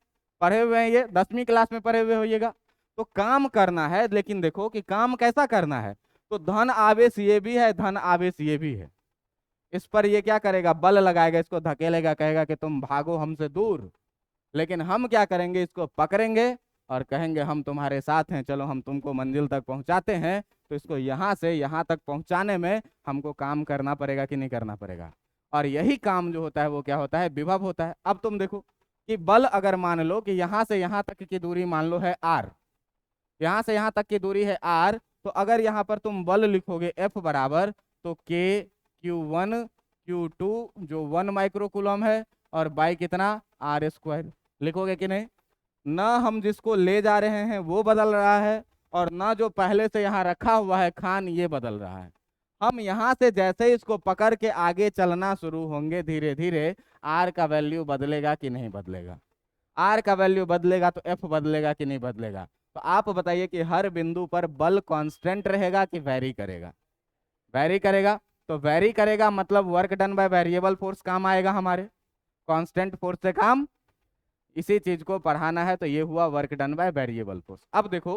पढ़े हुए हैं, ये 10वीं क्लास में पढ़े हुए होइएगा। तो काम करना है, लेकिन देखो कि काम कैसा करना है, तो धन आवेश ये भी है, धन आवेश ये भी है। इस पर ये क्या करेगा, बल लगाएगा, इसको धकेलेगा, कहेगा कि तुम भागो हमसे दूर। लेकिन हम क्या करेंगे, इसको पकड़ेंगे और कहेंगे हम तुम्हारे साथ हैं, चलो हम तुमको मंजिल तक पहुंचाते हैं। तो इसको यहाँ से यहाँ तक पहुंचाने में हमको काम करना पड़ेगा कि नहीं करना पड़ेगा, और यही काम जो होता है वो क्या होता है, विभव होता है। अब तुम देखो कि बल अगर मान लो कि यहाँ से यहाँ तक की दूरी मान लो है r, यहाँ से यहाँ तक की दूरी है r, तो अगर यहाँ पर तुम बल लिखोगे F बराबर, तो K Q1 Q2 जो 1 माइक्रो कूलम है, और बाई कितना r² लिखोगे कि नहीं। ना हम जिसको ले जा रहे हैं वो बदल रहा है, और ना जो पहले से यहाँ रखा हुआ है खान ये बदल रहा है। हम यहाँ से जैसे ही इसको पकड़ के आगे चलना शुरू होंगे, धीरे धीरे r का वैल्यू बदलेगा कि नहीं बदलेगा, r का वैल्यू बदलेगा तो f बदलेगा कि नहीं बदलेगा। तो आप बताइए कि हर बिंदु पर बल कांस्टेंट रहेगा कि वैरी करेगा, वैरी करेगा। तो वैरी करेगा मतलब work done by variable force काम आएगा हमारे, कांस्टेंट फोर्स से काम, इसी चीज को पढ़ाना है। तो ये हुआ work done by variable force. अब देखो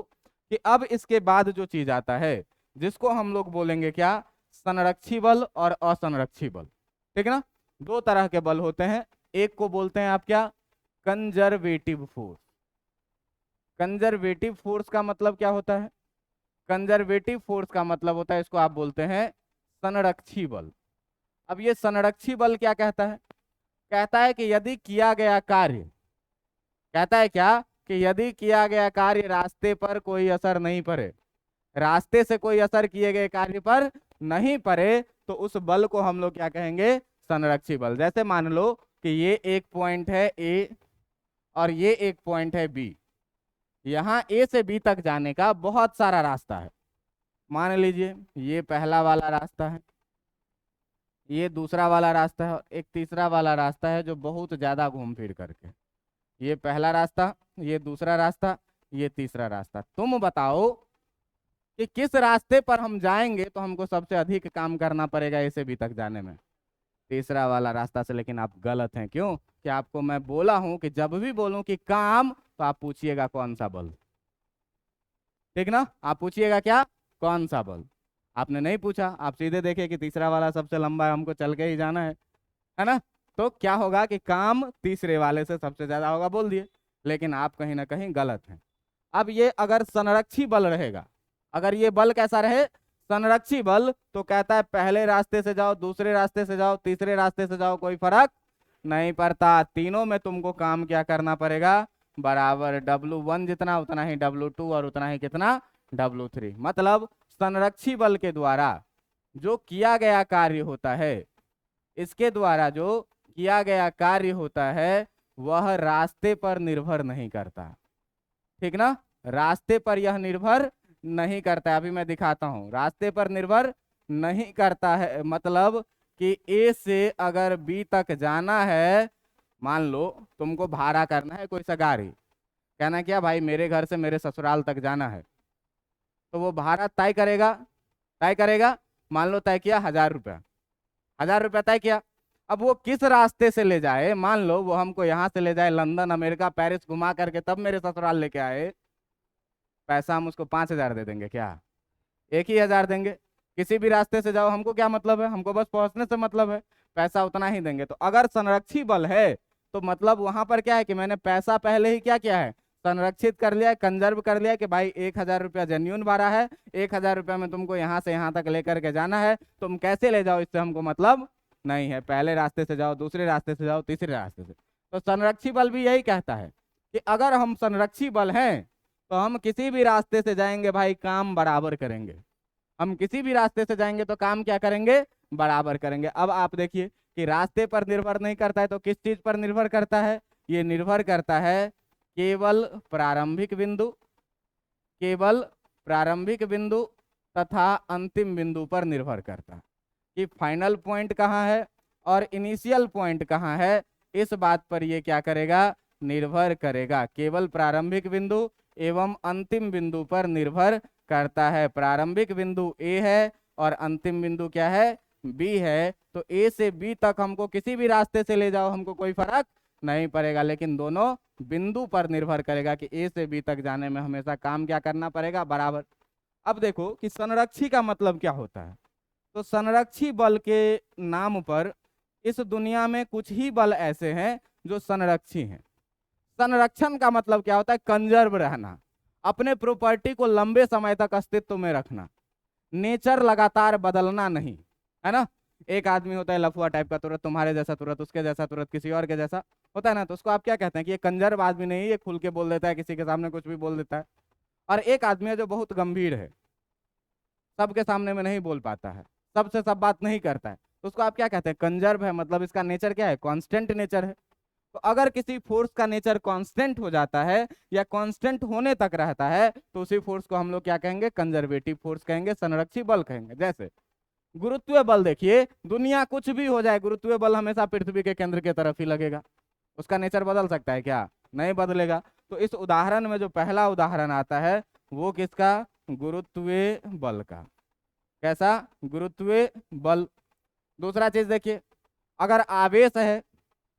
कि अब इसके बाद जो चीज आता है जिसको हम लोग बोलेंगे क्या, संरक्षी बल और असंरक्षी बल, ठीक है ना। दो तरह के बल होते हैं, एक को बोलते हैं आप क्या, कंजर्वेटिव फोर्स। कंजर्वेटिव फोर्स का मतलब क्या होता है, कंजर्वेटिव फोर्स का मतलब होता है, इसको आप बोलते हैं संरक्षी बल। अब ये संरक्षी बल क्या कहता है, कहता है कि यदि किया गया कार्य, कहता है क्या, कि यदि किया गया कार्य रास्ते पर कोई असर नहीं पड़े, रास्ते से कोई असर किए गए कार्य पर नहीं पड़े, तो उस बल को हम लोग क्या कहेंगे, संरक्षी बल। जैसे मान लो कि ये एक पॉइंट है ए और ये एक पॉइंट है बी, यहाँ ए से बी तक जाने का बहुत सारा रास्ता है। मान लीजिए ये पहला वाला रास्ता है, ये दूसरा वाला रास्ता है, और एक तीसरा वाला रास्ता है जो बहुत ज्यादा घूम फिर करके, ये पहला रास्ता, ये दूसरा रास्ता, ये तीसरा रास्ता। तुम बताओ कि किस रास्ते पर हम जाएंगे तो हमको सबसे अधिक काम करना पड़ेगा ए से बी तक जाने में, तीसरा वाला रास्ता से। लेकिन आप गलत हैं, क्यों, कि आपको मैं बोला हूं कि जब भी बोलूं कि काम, तो आप पूछिएगा कौन सा बल, ठीक ना, आप पूछिएगा क्या, कौन सा बल। आपने नहीं पूछा, आप सीधे देखे कि तीसरा वाला सबसे लंबा है, हमको चल के ही जाना है ना, तो क्या होगा कि काम तीसरे वाले से सबसे ज्यादा होगा, बोल दिए। लेकिन आप कहीं ना कहीं गलत हैं। अब ये अगर संरक्षी बल रहेगा, अगर ये बल कैसा रहे, संरक्षी बल, तो कहता है पहले रास्ते से जाओ, दूसरे रास्ते से जाओ, तीसरे रास्ते से जाओ, कोई फर्क नहीं पड़ता, तीनों में तुमको काम क्या करना पड़ेगा, बराबर, W1 जितना उतना ही W2 और उतना ही कितना, W3। मतलब संरक्षी बल के द्वारा जो किया गया कार्य होता है, इसके द्वारा जो किया गया कार्य होता है वह रास्ते पर निर्भर नहीं करता, ठीक ना, रास्ते पर यह निर्भर नहीं करता है। अभी मैं दिखाता हूं, रास्ते पर निर्भर नहीं करता है, मतलब कि ए से अगर बी तक जाना है, मान लो तुमको भाड़ा करना है कोई सा गाड़ी, कहना क्या भाई मेरे घर से मेरे ससुराल तक जाना है, तो वो भाड़ा तय करेगा, तय करेगा, मान लो तय किया 1000 रुपया, 1000 रुपया तय किया। अब वो किस रास्ते से ले जाए, मान लो वो हमको यहाँ से ले जाए लंदन, अमेरिका, पेरिस घुमा करके तब मेरे ससुराल लेके आए, पैसा हम उसको 5000 दे देंगे क्या, एक ही 1000 देंगे। किसी भी रास्ते से जाओ, हमको क्या मतलब है, हमको बस पहुंचने से मतलब है, पैसा उतना ही देंगे। तो अगर संरक्षी बल है तो मतलब वहां पर क्या है कि मैंने पैसा पहले ही क्या किया है, संरक्षित कर लिया है, कंजर्व कर लिया है, कि भाई 1000 रुपया जेन्यून भाड़ा है, 1000 रुपया में तुमको यहाँ से यहाँ तक लेकर के जाना है, तुम कैसे ले जाओ इससे हमको मतलब नहीं है, पहले रास्ते से जाओ, दूसरे रास्ते से जाओ, तीसरे रास्ते से। तो संरक्षी बल भी यही कहता है कि अगर हम संरक्षी बल हैं तो हम किसी भी रास्ते से जाएंगे भाई काम बराबर करेंगे, हम किसी भी रास्ते से जाएंगे तो काम क्या करेंगे, बराबर करेंगे। अब आप देखिए कि रास्ते पर निर्भर नहीं करता है तो किस चीज पर निर्भर करता है, ये निर्भर करता है केवल प्रारंभिक बिंदु, केवल प्रारंभिक बिंदु तथा अंतिम बिंदु पर निर्भर करता है, कि फाइनल पॉइंट कहाँ है और इनिशियल पॉइंट कहाँ है, इस बात पर ये क्या करेगा, निर्भर करेगा, केवल प्रारंभिक बिंदु एवं अंतिम बिंदु पर निर्भर करता है। प्रारंभिक बिंदु ए है और अंतिम बिंदु क्या है, बी है, तो ए से बी तक हमको किसी भी रास्ते से ले जाओ, हमको कोई फर्क नहीं पड़ेगा, लेकिन दोनों बिंदु पर निर्भर करेगा कि ए से बी तक जाने में हमेशा काम क्या करना पड़ेगा, बराबर। अब देखो कि संरक्षी का मतलब क्या होता है, तो संरक्षी बल के नाम पर इस दुनिया में कुछ ही बल ऐसे हैं जो संरक्षी हैं। संरक्षण का मतलब क्या होता है, कंजर्व रहना, अपने प्रॉपर्टी को लंबे समय तक अस्तित्व में रखना, नेचर लगातार बदलना नहीं, है ना। एक आदमी होता है लफुआ टाइप का, तुरंत तुम्हारे जैसा, तुरंत उसके जैसा, तुरंत किसी और के जैसा होता है ना, तो उसको आप क्या कहते हैं कि ये कंजर्व आदमी नहीं, ये खुल के बोल देता है, किसी के सामने कुछ भी बोल देता है। और एक आदमी है जो बहुत गंभीर है, सबके सामने में नहीं बोल पाता है, सबसे सब बात नहीं करता है, तो उसको आप क्या कहते हैं, कंजर्व है, मतलब इसका नेचर क्या है, कांस्टेंट नेचर है। तो अगर किसी फोर्स का नेचर कांस्टेंट हो जाता है या कांस्टेंट होने तक रहता है तो उसी फोर्स को हम लोग क्या कहेंगे, कंजर्वेटिव फोर्स कहेंगे, संरक्षी बल कहेंगे। जैसे गुरुत्वीय बल, देखिए दुनिया कुछ भी हो जाए, गुरुत्वीय बल हमेशा पृथ्वी के केंद्र की तरफ ही लगेगा, उसका नेचर बदल सकता है क्या, नहीं बदलेगा। तो इस उदाहरण में जो पहला उदाहरण आता है वो किसका, गुरुत्वीय बल का, कैसा, गुरुत्वीय बल। दूसरा चीज देखिए, अगर आवेश है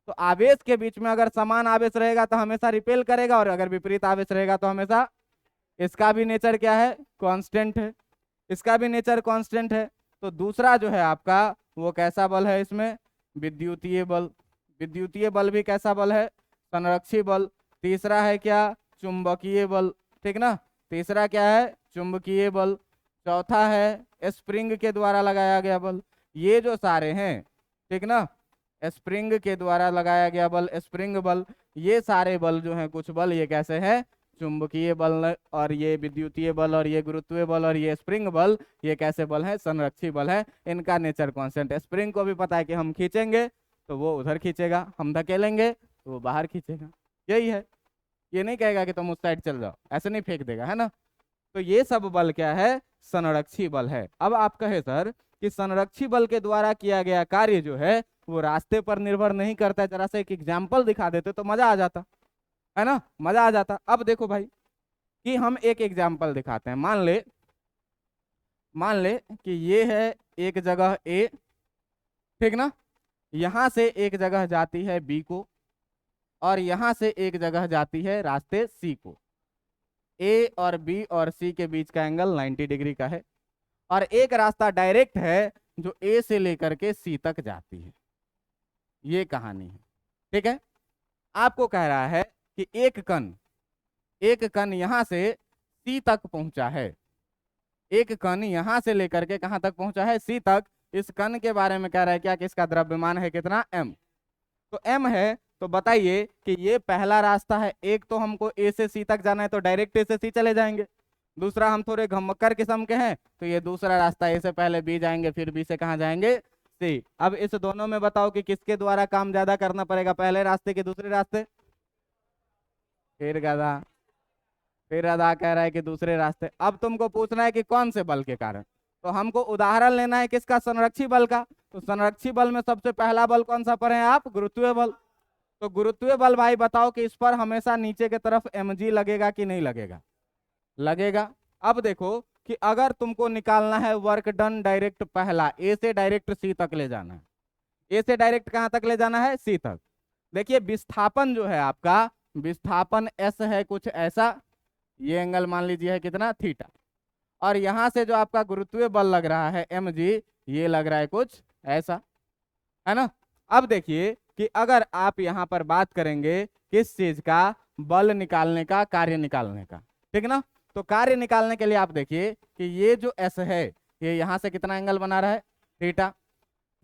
तो आवेश के बीच में अगर समान आवेश रहेगा तो हमेशा रिपेल करेगा, और अगर विपरीत आवेश रहेगा तो हमेशा, इसका भी नेचर क्या है, कांस्टेंट है, इसका भी नेचर कांस्टेंट है। तो दूसरा जो है आपका वो कैसा बल है इसमें, विद्युतीय बल। विद्युतीय बल भी कैसा बल है, संरक्षी बल। तीसरा है क्या, चुंबकीय बल, ठीक ना, तीसरा क्या है, चुंबकीय बल। चौथा है स्प्रिंग के द्वारा लगाया गया बल। ये जो सारे हैं, ठीक ना, स्प्रिंग के द्वारा लगाया गया बल, स्प्रिंग बल, ये सारे बल जो हैं, कुछ बल ये कैसे हैं, चुंबकीय बल, और ये विद्युतीय बल, और ये गुरुत्वीय बल, और ये स्प्रिंग बल, ये कैसे बल है, संरक्षी बल है। इनका नेचर कांस्टेंट है। स्प्रिंग को भी पता है कि हम खींचेंगे तो वो उधर खींचेगा, हम धकेलेंगे तो वो बाहर खींचेगा, यही है। ये नहीं कहेगा कि तुम उस साइड चल जाओ, ऐसे नहीं फेंक देगा, है ना। तो ये सब बल क्या है, संरक्षी बल है। अब आप कहे सर कि संरक्षी बल के द्वारा किया गया कार्य जो है वो रास्ते पर निर्भर नहीं करता है, जरा सा एक एग्जाम्पल दिखा देते तो मजा आ जाता, है ना, मजा आ जाता। अब देखो भाई कि हम एक एग्जाम्पल दिखाते हैं। मान ले कि ये है एक जगह ए, ठीक ना, यहां से एक जगह जाती है बी को, और यहां से एक जगह जाती है रास्ते सी को। ए और बी और सी के बीच का एंगल 90 डिग्री का है, और एक रास्ता डायरेक्ट है जो ए से लेकर के सी तक जाती है। ये कहानी है, ठीक है। आपको कह रहा है कि एक कण यहां से सी तक पहुंचा है, एक कण यहां से लेकर के कहां तक पहुंचा है, सी तक। इस कण के बारे में कह रहा है क्या, कि इसका द्रव्यमान है कितना, m। तो m है, तो बताइए कि ये पहला रास्ता है। एक तो हमको ए से सी तक जाना है तो डायरेक्ट ए से सी चले जाएंगे। दूसरा हम थोड़े घमक्कर किस्म के हैं, तो ये दूसरा रास्ता, ए से पहले बी जाएंगे, फिर बी से कहाँ जाएंगे, सी। अब इस दोनों में बताओ कि किसके द्वारा काम ज्यादा करना पड़ेगा, पहले रास्ते के दूसरे रास्ते। फिर गधा, फिर अदा कह रहा है कि दूसरे रास्ते। अब तुमको पूछना है कि कौन से बल के कारण, तो हमको उदाहरण लेना है किसका, संरक्षी बल का। तो संरक्षी बल में सबसे पहला बल कौन सा पढ़े आप, गुरुत्वीय बल। तो गुरुत्वीय बल भाई बताओ कि इस पर हमेशा नीचे की तरफ mg लगेगा कि नहीं लगेगा, लगेगा। अब देखो कि अगर तुमको निकालना है वर्क डन डायरेक्ट, पहला ए से डायरेक्ट सी तक ले जाना है, ए से डायरेक्ट कहां तक ले जाना है, सी तक। देखिए विस्थापन जो है आपका, विस्थापन एस है कुछ ऐसा, ये एंगल मान लीजिए है कितना, थीटा। और यहां से जो आपका गुरुत्वीय बल लग रहा है mg, ये लग रहा है कुछ ऐसा, है ना। अब देखिए कि अगर आप यहां पर बात करेंगे किस चीज का, बल निकालने का, कार्य निकालने का, ठीक ना। तो कार्य निकालने के लिए आप देखिए कि ये जो एस है, ये यहां से कितना एंगल बना रहा है, थीटा,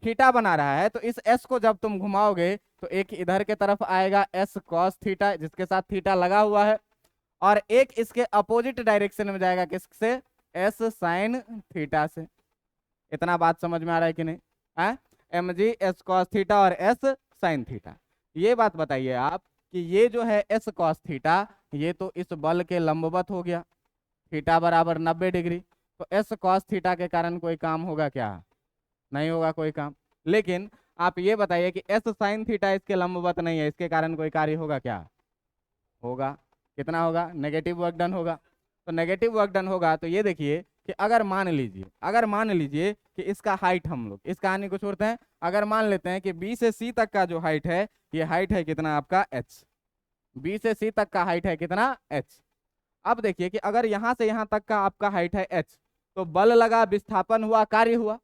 थीटा बना रहा है। तो इस एस को जब तुम घुमाओगे तो एक इधर के तरफ आएगा एस कॉस थीटा, जिसके साथ थीटा लगा हुआ है, और एक इसके अपोजिट डायरेक्शन में जाएगा किससे, एस साइन थीटा से। इतना बात समझ में आ रहा है कि नहीं, है, M G S cos theta और एस साइन थीटा। ये बात बताइए आप कि ये जो है एस कॉस थीटा, ये तो इस बल के लंबवत हो गया, थीटा बराबर 90 डिग्री। तो एस कॉस थीटा के कारण कोई काम होगा क्या, नहीं होगा कोई काम। लेकिन आप ये बताइए कि एस साइन थीटा इसके लंबवत नहीं है, इसके कारण कोई कार्य होगा क्या, होगा। कितना होगा, नेगेटिव वर्क डन होगा। तो नेगेटिव वर्क डन होगा, तो ये देखिए कि अगर मान लीजिए कि इसका हाइट, हम लोग इस कहानी को छोड़ते हैं, अगर मान लेते हैं कि बी से सी तक का जो हाइट है, ये हाइट है कितना आपका h, बी से सी तक का हाइट है कितना h। अब देखिए कि अगर यहाँ से यहाँ तक का आपका हाइट है h, तो बल लगा, विस्थापन हुआ, कार्य हुआ।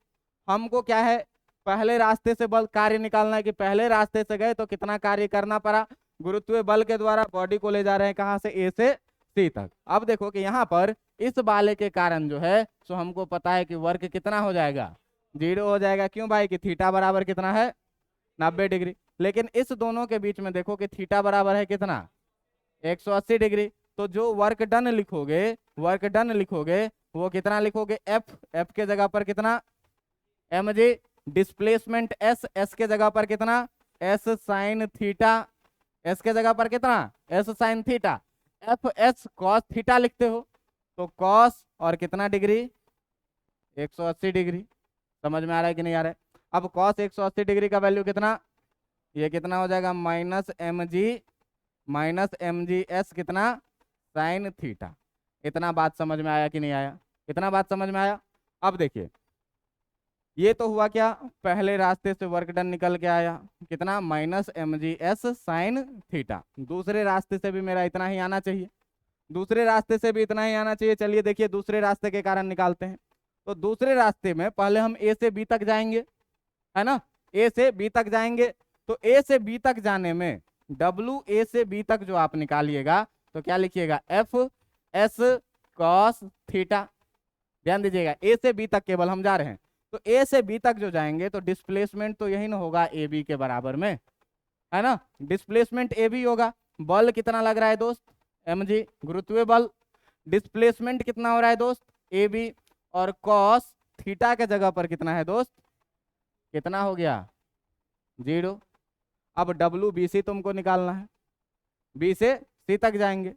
हमको क्या है, पहले रास्ते से बल कार्य निकालना है, कि पहले रास्ते से गए तो कितना कार्य करना पड़ा, गुरुत्वीय बल के द्वारा बॉडी को ले जा रहे हैं कहां से, ए से सी तक। अब देखो कि यहाँ पर इस वाले के कारण जो है सो हमको पता है कि वर्क कितना हो जाएगा, 0 हो जाएगा। क्यों भाई, कि थीटा बराबर कितना है, 90 डिग्री। लेकिन इस दोनों के बीच में देखो कि थीटा बराबर है कितना, 180 डिग्री। तो जो वर्क डन लिखोगे वो कितना लिखोगे, एफ के जगह पर कितना, एम जी, डिस्प्लेसमेंट एस के जगह पर कितना, एस साइन थीटा, एस के जगह पर कितना, S sine theta. F S cos theta लिखते हो, तो कॉस और कितना डिग्री, 180 डिग्री। समझ में आ रहा है कि नहीं आ रहा है। अब कॉस 180 डिग्री का वैल्यू कितना, ये कितना हो जाएगा, माइनस एम जी एस कितना, साइन थीटा। इतना बात समझ में आया कि नहीं आया, इतना बात समझ में आया। अब देखिए ये तो हुआ क्या, पहले रास्ते से वर्क डन निकल के आया कितना, minus M G S sine theta. दूसरे रास्ते से भी मेरा इतना ही आना चाहिए, दूसरे रास्ते से भी इतना ही आना चाहिए। चलिए देखिए दूसरे रास्ते के कारण निकालते हैं। तो दूसरे रास्ते में पहले हम ए से बी तक जाएंगे, है ना, ए से बी तक जाएंगे। तो ए से बी तक जाने में डब्लू ए से बी तक जो आप निकालिएगा तो क्या लिखिएगा, एफ एस कॉस थीटा। ध्यान दीजिएगा, ए से बी तक केवल हम जा रहे हैं, तो ए से बी तक जो जाएंगे तो डिस्प्लेसमेंट तो यही ना होगा ए बी के बराबर में, है ना, डिस्प्लेसमेंट ए बी होगा। बल कितना लग रहा है दोस्त, एम जी, गुरुत्वीय बल। डिस्प्लेसमेंट कितना हो रहा है दोस्त, ए बी, और कॉस थीटा के जगह पर कितना है दोस्त, कितना हो गया, 0। अब डब्ल्यू बी सी तुमको निकालना है, बी से सी तक जाएंगे,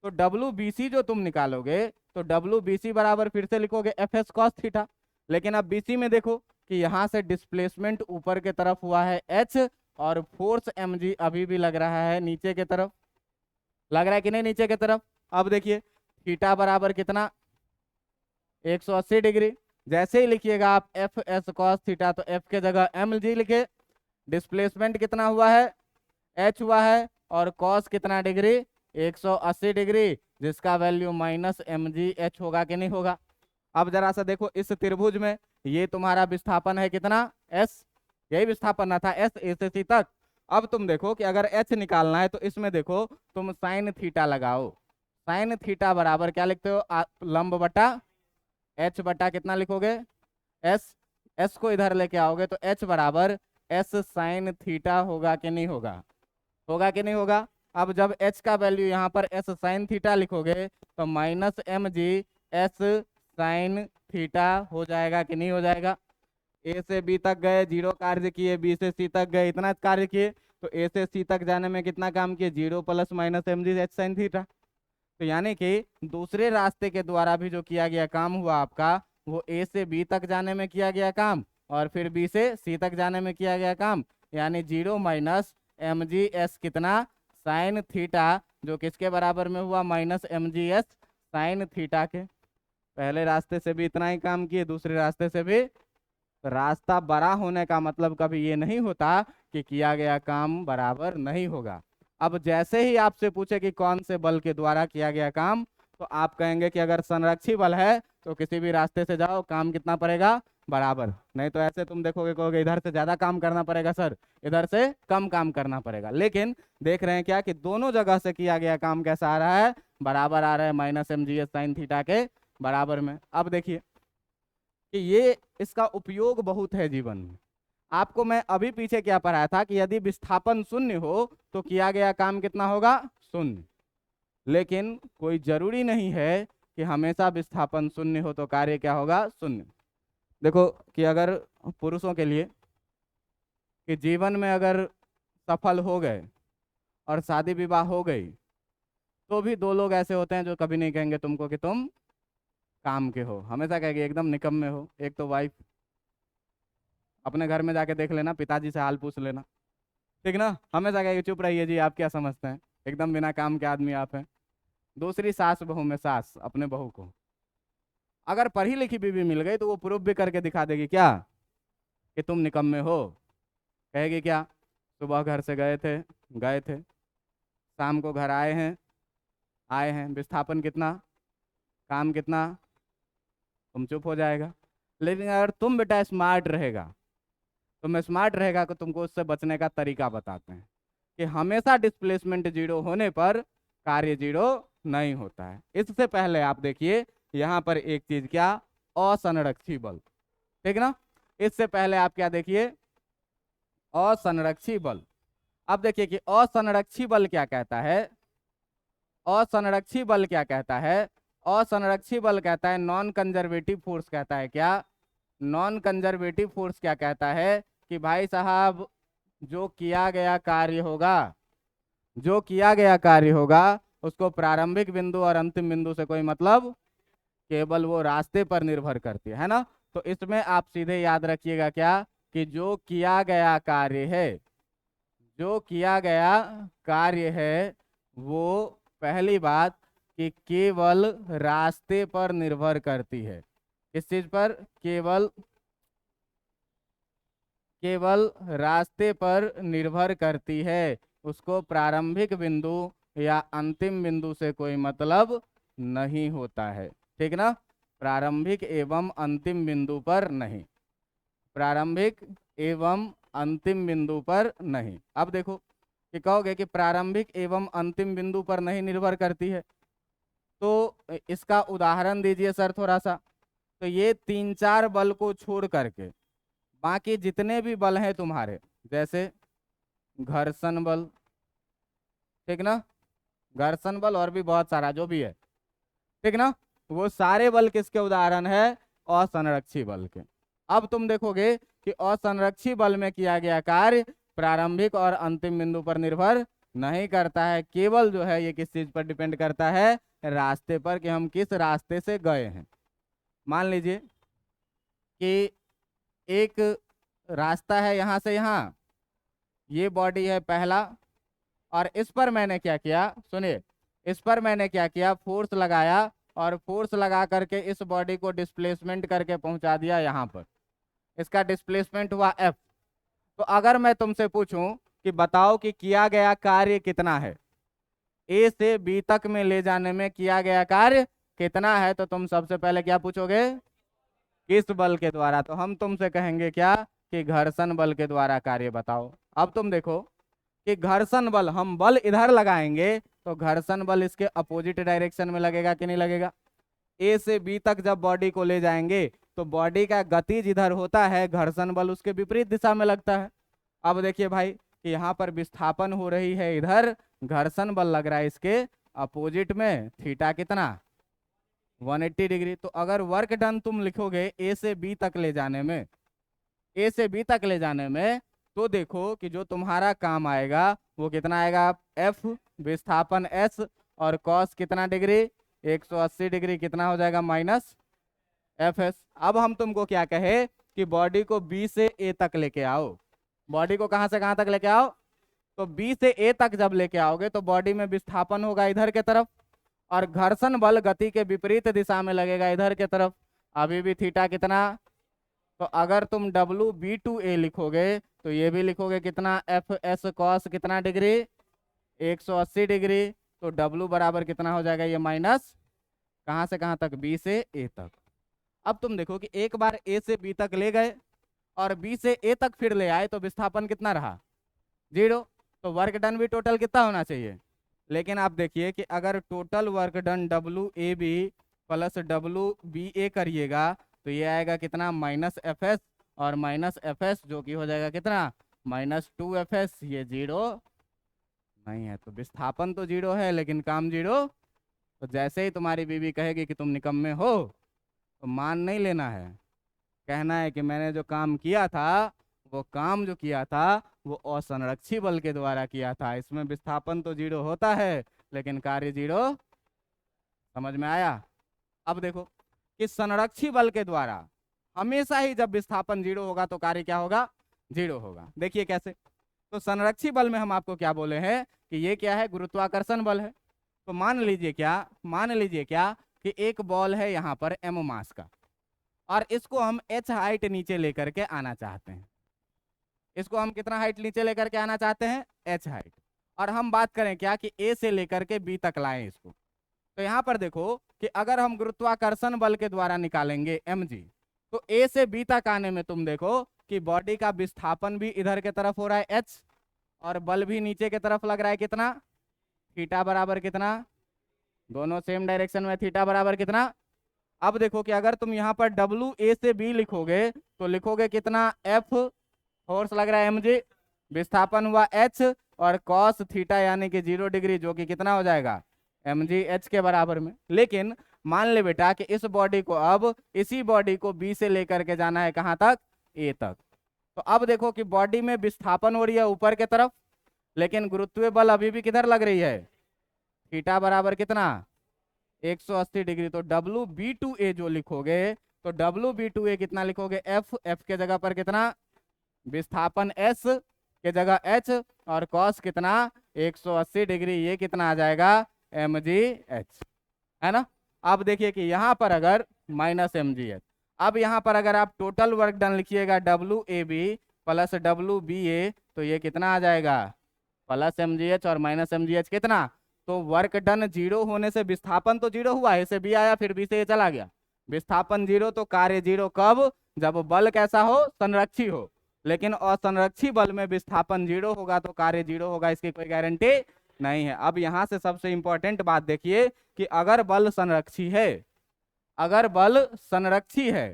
तो डब्ल्यू बी सी जो तुम निकालोगे तो डब्ल्यू बी सी बराबर फिर से लिखोगे एफ एस कॉस थीटा। लेकिन अब बी सी में देखो कि यहाँ से डिस्प्लेसमेंट ऊपर के तरफ हुआ है एच, और फोर्स एम जी अभी भी लग रहा है नीचे के तरफ, लग रहा है कि नहीं नीचे के तरफ। अब देखिए थीटा बराबर कितना, 180 डिग्री। जैसे ही लिखिएगा आप एफ एस कॉस थीटा तो एफ के जगह एम जी लिखे, डिस्प्लेसमेंट कितना हुआ है, एच हुआ है, और कॉस कितना डिग्री, 180 डिग्री, जिसका value minus M G H होगा कि नहीं होगा। अब जरा सा देखो इस त्रिभुज में ये तुम्हारा विस्थापन है कितना, एस, यही विस्थापन ना था एस, ए से सी तक। अब तुम देखो कि अगर एच निकालना है तो इसमें देखो तुम साइन थीटा लगाओ, साइन थीटा बराबर क्या लिखते हो, लंब बटा एच बटा कितना लिखोगे, एस, एस को इधर लेके आओगे तो एच बराबर एस साइन थीटा होगा कि नहीं होगा, होगा कि नहीं होगा। अब जब एच का वैल्यू यहाँ पर एस साइन थीटा लिखोगे तो minus M G S sine theta हो जाएगा कि नहीं हो जाएगा। ए से बी तक गए, 0 कार्य किए, बी से सी तक गए, इतना कार्य किए, तो ए से सी तक जाने में कितना काम किए, 0 plus minus M G H sine theta. तो यानी कि दूसरे रास्ते के द्वारा भी जो किया गया काम हुआ आपका, वो ए से बी तक जाने में किया गया काम, और फिर बी से सी तक जाने में किया गया काम, यानी 0 माइनस एम जी एस कितना, साइन थीटा, जो किसके बराबर में हुआ, minus M G S sine theta के। पहले रास्ते से भी इतना ही काम किए, दूसरे रास्ते से भी। रास्ता बड़ा होने का मतलब कभी ये नहीं होता कि किया गया काम बराबर नहीं होगा। अब जैसे ही आपसे पूछे कि कौन से बल के द्वारा किया गया काम, तो आप कहेंगे कि अगर संरक्षी बल है तो किसी भी रास्ते से जाओ, काम कितना पड़ेगा, बराबर। नहीं तो ऐसे तुम देखोगे, कहोगे इधर से ज्यादा काम करना पड़ेगा सर, इधर से कम काम करना पड़ेगा। लेकिन देख रहे हैं क्या कि दोनों जगह से किया गया काम कैसा आ रहा है, बराबर आ रहा है, minus M G S sine theta के बराबर में। अब देखिए कि ये इसका उपयोग बहुत है जीवन में। आपको मैं अभी पीछे क्या पढ़ाया था कि यदि विस्थापन शून्य हो तो किया गया काम कितना होगा, शून्य। लेकिन कोई जरूरी नहीं है कि हमेशा विस्थापन शून्य हो तो कार्य क्या होगा, शून्य। देखो कि अगर पुरुषों के लिए कि जीवन में अगर सफल हो गए और शादी विवाह हो गई, तो भी 2 लोग ऐसे होते हैं जो कभी नहीं कहेंगे तुमको कि तुम काम के हो, हमेशा कहेंगे एकदम निकम्मे हो। एक तो वाइफ, अपने घर में जाके देख लेना, पिताजी से हाल पूछ लेना, ठीक ना, हमेशा कहेगी चुप रहिए जी, आप क्या समझते हैं, एकदम बिना काम के आदमी आप हैं। दूसरी सास बहू में सास अपने बहू को अगर पढ़ी लिखी बीवी मिल गई तो वो प्रूफ भी करके दिखा देगी क्या कि तुम निकम्मे हो। कहेगी क्या, सुबह घर से गए थे, शाम को घर आए हैं, विस्थापन कितना, काम कितना, तुम चुप हो जाएगा। लेकिन अगर तुम बेटा स्मार्ट रहेगा, तुम स्मार्ट रहेगा तो तुमको उससे बचने का तरीका बताते हैं कि हमेशा डिस्प्लेसमेंट 0 होने पर कार्य 0 नहीं होता है। इससे पहले आप देखिए यहाँ पर एक चीज क्या, असंरक्षी बल, ठीक ना। इससे पहले आप क्या देखिए, असंरक्षी बल। अब देखिए कि असंरक्षी बल क्या कहता है, असंरक्षी बल क्या कहता है, असंरक्षी बल कहता है नॉन कंजर्वेटिव फोर्स कहता है क्या, नॉन कंजर्वेटिव फोर्स क्या कहता है कि भाई साहब जो किया गया कार्य होगा, जो किया गया कार्य होगा उसको प्रारंभिक बिंदु और अंतिम बिंदु से कोई मतलब, केवल वो रास्ते पर निर्भर करती है ना। तो इसमें आप सीधे याद रखिएगा क्या कि जो किया गया कार्य है, जो किया गया कार्य है वो पहली बात कि केवल रास्ते पर निर्भर करती है। किस चीज पर, केवल रास्ते पर निर्भर करती है, उसको प्रारंभिक बिंदु या अंतिम बिंदु से कोई मतलब नहीं होता है, ठीक ना। प्रारंभिक एवं अंतिम बिंदु पर नहीं, प्रारंभिक एवं अंतिम बिंदु पर नहीं। अब देखो कि कहोगे कि प्रारंभिक एवं अंतिम बिंदु पर नहीं निर्भर करती है, तो इसका उदाहरण दीजिए सर थोड़ा सा। तो ये 3-4 बल को छोड़ करके बाकी जितने भी बल हैं तुम्हारे, जैसे घर्षण बल, ठीक ना, घर्षण बल और भी बहुत सारा जो भी है, ठीक ना, वो सारे बल किसके उदाहरण है? असंरक्षी बल के। अब तुम देखोगे कि असंरक्षी बल में किया गया कार्य प्रारंभिक और अंतिम बिंदु पर निर्भर नहीं करता है, केवल जो है ये किस चीज पर डिपेंड करता है? रास्ते पर, कि हम किस रास्ते से गए हैं। मान लीजिए कि एक रास्ता है यहां से यहां, ये बॉडी है पहला, और इस पर मैंने क्या किया, सुनिए, इस पर मैंने क्या किया, फोर्स लगाया, और फोर्स लगा करके इस बॉडी को डिस्प्लेसमेंट करके पहुंचा दिया यहाँ पर। इसका डिस्प्लेसमेंट हुआ F। तो अगर मैं तुमसे पूछूं कि बताओ कि किया गया कार्य कितना है, A से B तक में ले जाने में किया गया कार्य कितना है, तो तुम सबसे पहले क्या पूछोगे? किस बल के द्वारा? तो हम तुमसे कहेंगे क्या, कि घर्षण बल के द्वारा कार्य बताओ। अब तुम देखो कि घर्षण बल, हम बल इधर लगाएंगे तो घर्षण बल इसके अपोजिट डायरेक्शन में लगेगा कि नहीं लगेगा? ए से बी तक जब बॉडी को ले जाएंगे तो बॉडी का गति जिधर होता है, घर्षण बल उसके विपरीत दिशा में लगता है। अब देखिए भाई कि यहाँ पर विस्थापन हो रही है इधर, घर्षण बल लग रहा है इसके अपोजिट में, थीटा कितना? 180 डिग्री। तो अगर वर्क डन तुम लिखोगे ए से बी तक ले जाने में, ए से बी तक ले जाने में, तो देखो कि जो तुम्हारा काम आएगा वो कितना आएगा? एफ विस्थापन एस, और कॉस कितना डिग्री? 180 डिग्री, कितना हो जाएगा? Minus F S. अब हम तुमको क्या कहे कि बॉडी को बी से ए तक लेके आओ। बॉडी को कहां से कहां तक लेके आओ? तो बी से ए तक जब लेके आओगे तो बॉडी में विस्थापन होगा इधर के तरफ, और घर्षण बल गति के विपरीत दिशा में लगेगा इधर के तरफ। अभी भी थीटा कितना? तो अगर तुम WB2A लिखोगे तो ये भी लिखोगे कितना? एफ एस कॉस कितना डिग्री? 180 डिग्री। तो W बराबर कितना हो जाएगा? ये माइनस कहाँ से कहाँ तक? B से A तक। अब तुम देखो कि एक बार A से B तक ले गए और B से A तक फिर ले आए तो विस्थापन कितना रहा? 0। तो वर्क डन भी टोटल कितना होना चाहिए? लेकिन आप देखिए कि अगर total work done WAB plus WBA करिएगा तो ये आएगा कितना? माइनस FS, और माइनस FS जो कि हो जाएगा कितना? -2FS। ये 0 नहीं है, तो विस्थापन तो 0 है लेकिन काम 0। तो जैसे ही तुम्हारी बीवी कहेगी कि तुम निकम्मे हो तो मान नहीं लेना है, कहना है कि मैंने जो काम किया था, वो काम जो किया था वो असंरक्षी बल के द्वारा किया था। इसमें विस्थापन तो 0 होता है लेकिन कार्य 0। समझ में आया? अब देखो कि संरक्षी बल के द्वारा हमेशा ही जब विस्थापन 0 होगा तो कार्य क्या होगा? 0 होगा। देखिए कैसे। तो संरक्षी बल में हम आपको क्या बोले हैं कि ये क्या है? गुरुत्वाकर्षण बल है। तो मान लीजिए क्या कि एक बॉल है यहाँ पर m मास का, और इसको हम h हाइट नीचे लेकर के आना चाहते हैं। इसको हम कितना हाइट नीचे लेकर के आना चाहते हैं? h height. और हम बात करें क्या कि a से लेकर के b तक लाएं इसको। तो यहाँ पर देखो कि अगर हम गुरुत्वाकर्षण बल के द्वारा निकालेंगे mg, तो a से b तक आने में तुम देखो कि बॉडी का विस्थापन भी इधर के तरफ हो रहा है h, और बल भी नीचे के तरफ लग रहा है कितना? थीटा बराबर कितना? दोनों सेम डायरेक्शन में, थीटा बराबर कितना? अब देखो कि अगर तुम यहाँ पर WA से B लिखोगे तो लिखोगे कितना? F फोर्स लग रहा है mg, विस्थापन हुआ h, और cos थीटा यानी कि 0 डिग्री, जो कि कितना हो जाएगा? mg h के बराबर में। लेकिन मान ले बेटा कि इस बॉडी को, अब इसी बॉडी को B से लेकर के जाना है कहाँ तक? A तक। तो अब देखो कि बॉडी में विस्थापन हो रही है ऊपर के तरफ, लेकिन गुरुत्वीय बल अभी भी किधर लग रही है? थीटा बराबर कितना? 180 डिग्री। तो WB2A जो लिखोगे तो WB2A कितना लिखोगे? F के जगह पर कितना? विस्थापन S के जगह H, और cos कितना? 180 डिग्री। ये कितना आ जाएगा? mgh, है ना? अब देखिए कि यहाँ पर अगर -mgh, अब यहाँ पर अगर आप टोटल वर्क डन लिखिएगा WAB प्लस WBA तो ये कितना आ जाएगा? प्लस mgh और माइनस mgh कितना? तो वर्क डन 0 होने से विस्थापन तो 0 हुआ, ए से बी आया फिर बी से ए चला गया, विस्थापन 0 तो कार्य 0 कब? जब बल कैसा हो? संरक्षी हो। लेकिन असंरक्षी बल में विस्थापन 0 होगा तो कार्य 0 होगा, इसकी कोई गारंटी नहीं है। अब यहां से सबसे इंपॉर्टेंट बात देखिए कि अगर बल संरक्षी है, अगर बल संरक्षी है,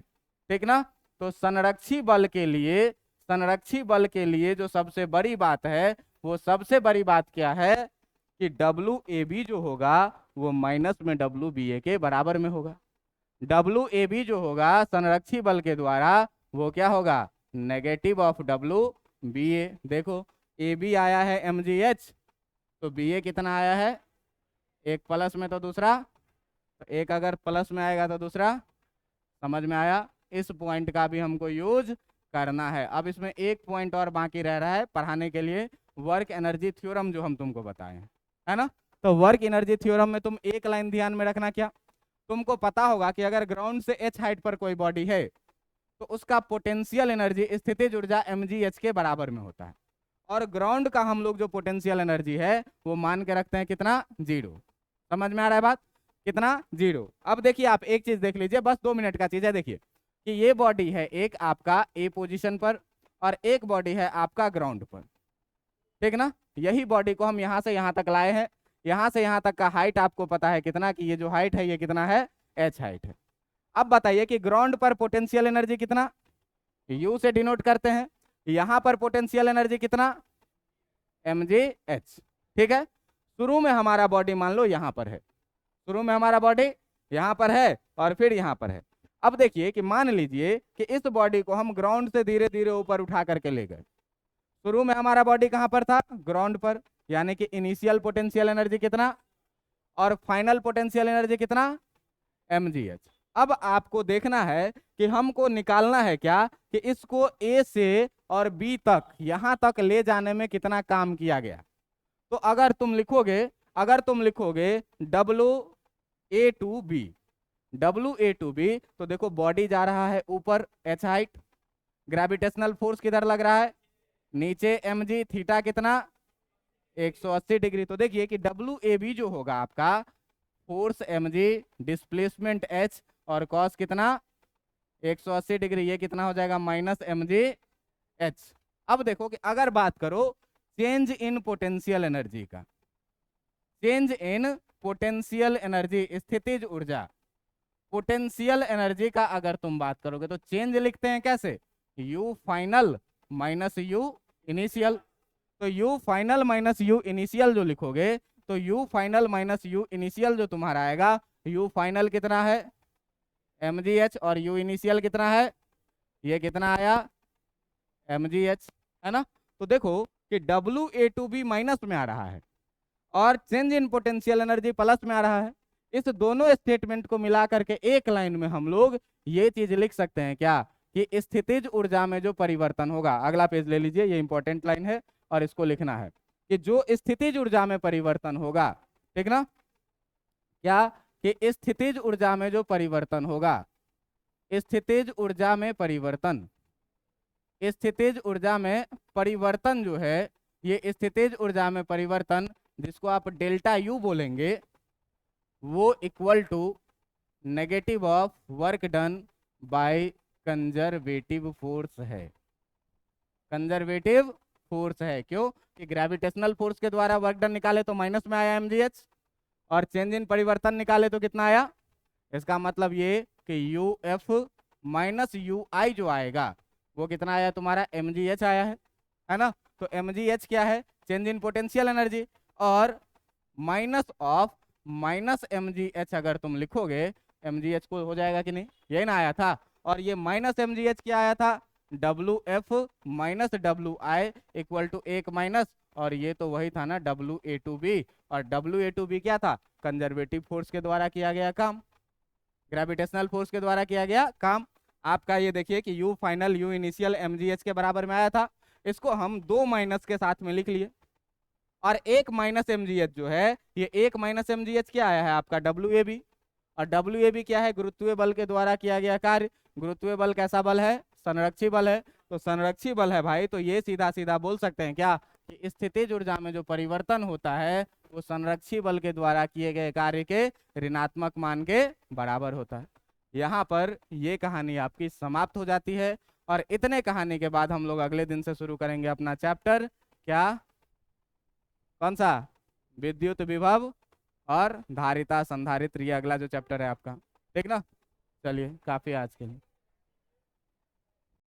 ठीक ना, तो संरक्षी बल के लिए, संरक्षी बल के लिए जो सबसे बड़ी बात है, वो सबसे बड़ी बात क्या है कि डब्ल्यू ए बी जो होगा वो माइनस में डब्ल्यू बी ए के बराबर में होगा। डब्ल्यू ए बी जो होगा संरक्षी बल के द्वारा वो क्या होगा? नेगेटिव ऑफ डब्ल्यू बी ए। देखो ए बी आया है एम जी एच, तो बी ए कितना आया है? एक प्लस में तो दूसरा, तो एक अगर प्लस में आएगा तो दूसरा, समझ में आया? इस पॉइंट का भी हमको यूज करना है। अब इसमें एक पॉइंट और बाकी रह रहा है पढ़ाने के लिए, वर्क एनर्जी थ्योरम जो हम तुमको बताए हैं, है ना। तो वर्क एनर्जी थ्योरम में तुम एक लाइन ध्यान में रखना, क्या तुमको पता होगा कि अगर ग्राउंड से एच हाइट पर कोई बॉडी है तो उसका पोटेंशियल एनर्जी स्थितिज ऊर्जा mgh के बराबर में होता है, और ग्राउंड का हम लोग जो पोटेंशियल एनर्जी है वो मान के रखते हैं कितना? 0। समझ में आ रहा है बात? कितना? 0। अब देखिए आप एक चीज देख लीजिए, बस 2 मिनट का चीज है। देखिए कि ये बॉडी है एक आपका ए पोजीशन पर और एक बॉडी है आपका ग्राउंड पर, ठीक ना। यही बॉडी को हम यहाँ से यहाँ तक लाए हैं, यहाँ से यहाँ तक का हाइट आपको पता है कितना, कि ये जो हाइट है ये कितना है? h हाइट है। अब बताइए कि ग्राउंड पर पोटेंशियल एनर्जी कितना? u से डिनोट करते हैं। यहाँ पर पोटेंशियल एनर्जी कितना? mgh, ठीक है। शुरू में हमारा बॉडी मान लो यहाँ पर है, शुरू में हमारा बॉडी यहाँ पर है और फिर यहाँ पर है। अब देखिए कि मान लीजिए कि इस बॉडी को हम ग्राउंड से धीरे धीरे ऊपर उठा करके ले गए। शुरू में हमारा बॉडी कहाँ पर था? ग्राउंड पर, यानी कि इनिशियल पोटेंशियल एनर्जी कितना और फाइनल पोटेंशियल एनर्जी कितना? mgh। अब आपको देखना है कि हमको निकालना है क्या कि इसको ए से और बी तक, यहां तक ले जाने में कितना काम किया गया। तो अगर तुम लिखोगे डब्ल्यू ए टू बी, तो देखो बॉडी जा रहा है ऊपर h हाइट, ग्रेविटेशनल फोर्स किधर लग रहा है? नीचे mg, थीटा कितना? 180 डिग्री। तो देखिए कि डब्ल्यू ए बी जो होगा आपका फोर्स mg, डिस्प्लेसमेंट h और कॉस कितना? 180 डिग्री। ये कितना हो जाएगा? Minus mgh। अब देखो कि अगर बात करो चेंज इन पोटेंशियल एनर्जी का, चेंज इन पोटेंशियल एनर्जी, स्थितिज ऊर्जा, पोटेंशियल एनर्जी का अगर तुम बात करोगे तो चेंज लिखते हैं कैसे? u final minus u initial. तो u final minus u initial जो लिखोगे तो u final minus u initial जो तुम्हारा आएगा, u फाइनल कितना है? mgh, और u इनिशियल कितना है? ये कितना आया? mgh, है ना। तो देखो कि WA2B माइनस में आ रहा है और change in potential energy plus में आ रहा है। इस दोनों स्टेटमेंट को मिला करके एक लाइन में हम लोग ये चीज लिख सकते हैं क्या कि स्थितिज ऊर्जा में जो परिवर्तन होगा। अगला पेज ले लीजिए, ये इंपॉर्टेंट लाइन है और इसको लिखना है कि जो स्थितिज ऊर्जा में परिवर्तन होगा, ठीक ना, क्या कि स्थितिज ऊर्जा में जो परिवर्तन होगा, स्थितिज ऊर्जा में परिवर्तन, स्थितिज ऊर्जा में परिवर्तन जो है, ये स्थितिज ऊर्जा में परिवर्तन जिसको आप डेल्टा यू बोलेंगे, वो equal to negative of work done by conservative force है। कंजर्वेटिव फोर्स है क्यों? कि ग्रेविटेशनल फोर्स के द्वारा वर्क डन निकाले तो माइनस में आया mgh, और चेंज इन परिवर्तन निकाले तो कितना आया? इसका मतलब ये कि uf माइनस ui जो आएगा वो कितना आया तुम्हारा? mgh आया है ना। तो mgh क्या है? चेंज इन पोटेंशियल एनर्जी, और माइनस ऑफ माइनस mgh अगर तुम लिखोगे mgh को हो जाएगा कि नहीं? यही ना आया था। और ये माइनस mgh क्या आया था? wf minus wi equal to एक माइनस, और ये तो वही था ना WA2B, और WA2B क्या था? कंजर्वेटिव फोर्स के द्वारा किया गया काम, ग्रेविटेशनल फोर्स के द्वारा किया गया काम आपका। ये देखिए कि u final u initial mgh के बराबर में आया था, इसको हम 2 माइनस के साथ में लिख लिए, और एक माइनस mgh जो है, ये एक माइनस mgh क्या आया है आपका? WAB, और WAB क्या है? गुरुत्वीय बल के द्वारा किया गया कार्य। गुरुत्वीय बल कैसा बल है? संरक्षी बल है। तो संरक्षी बल है भाई, तो ये सीधा सीधा बोल सकते हैं क्या कि स्थितिज ऊर्जा में जो परिवर्तन होता है वो संरक्षी बल के द्वारा किए गए कार्य के ऋणात्मक मान के बराबर होता है। यहाँ पर ये कहानी आपकी समाप्त हो जाती है। और इतने कहानी के बाद हम लोग अगले दिन से शुरू करेंगे अपना चैप्टर, क्या, कौन सा, विद्युत विभव और धारिता संधारित्र, ये अगला जो चैप्टर है आपका, ठीक ना। चलिए, काफी आज के लिए।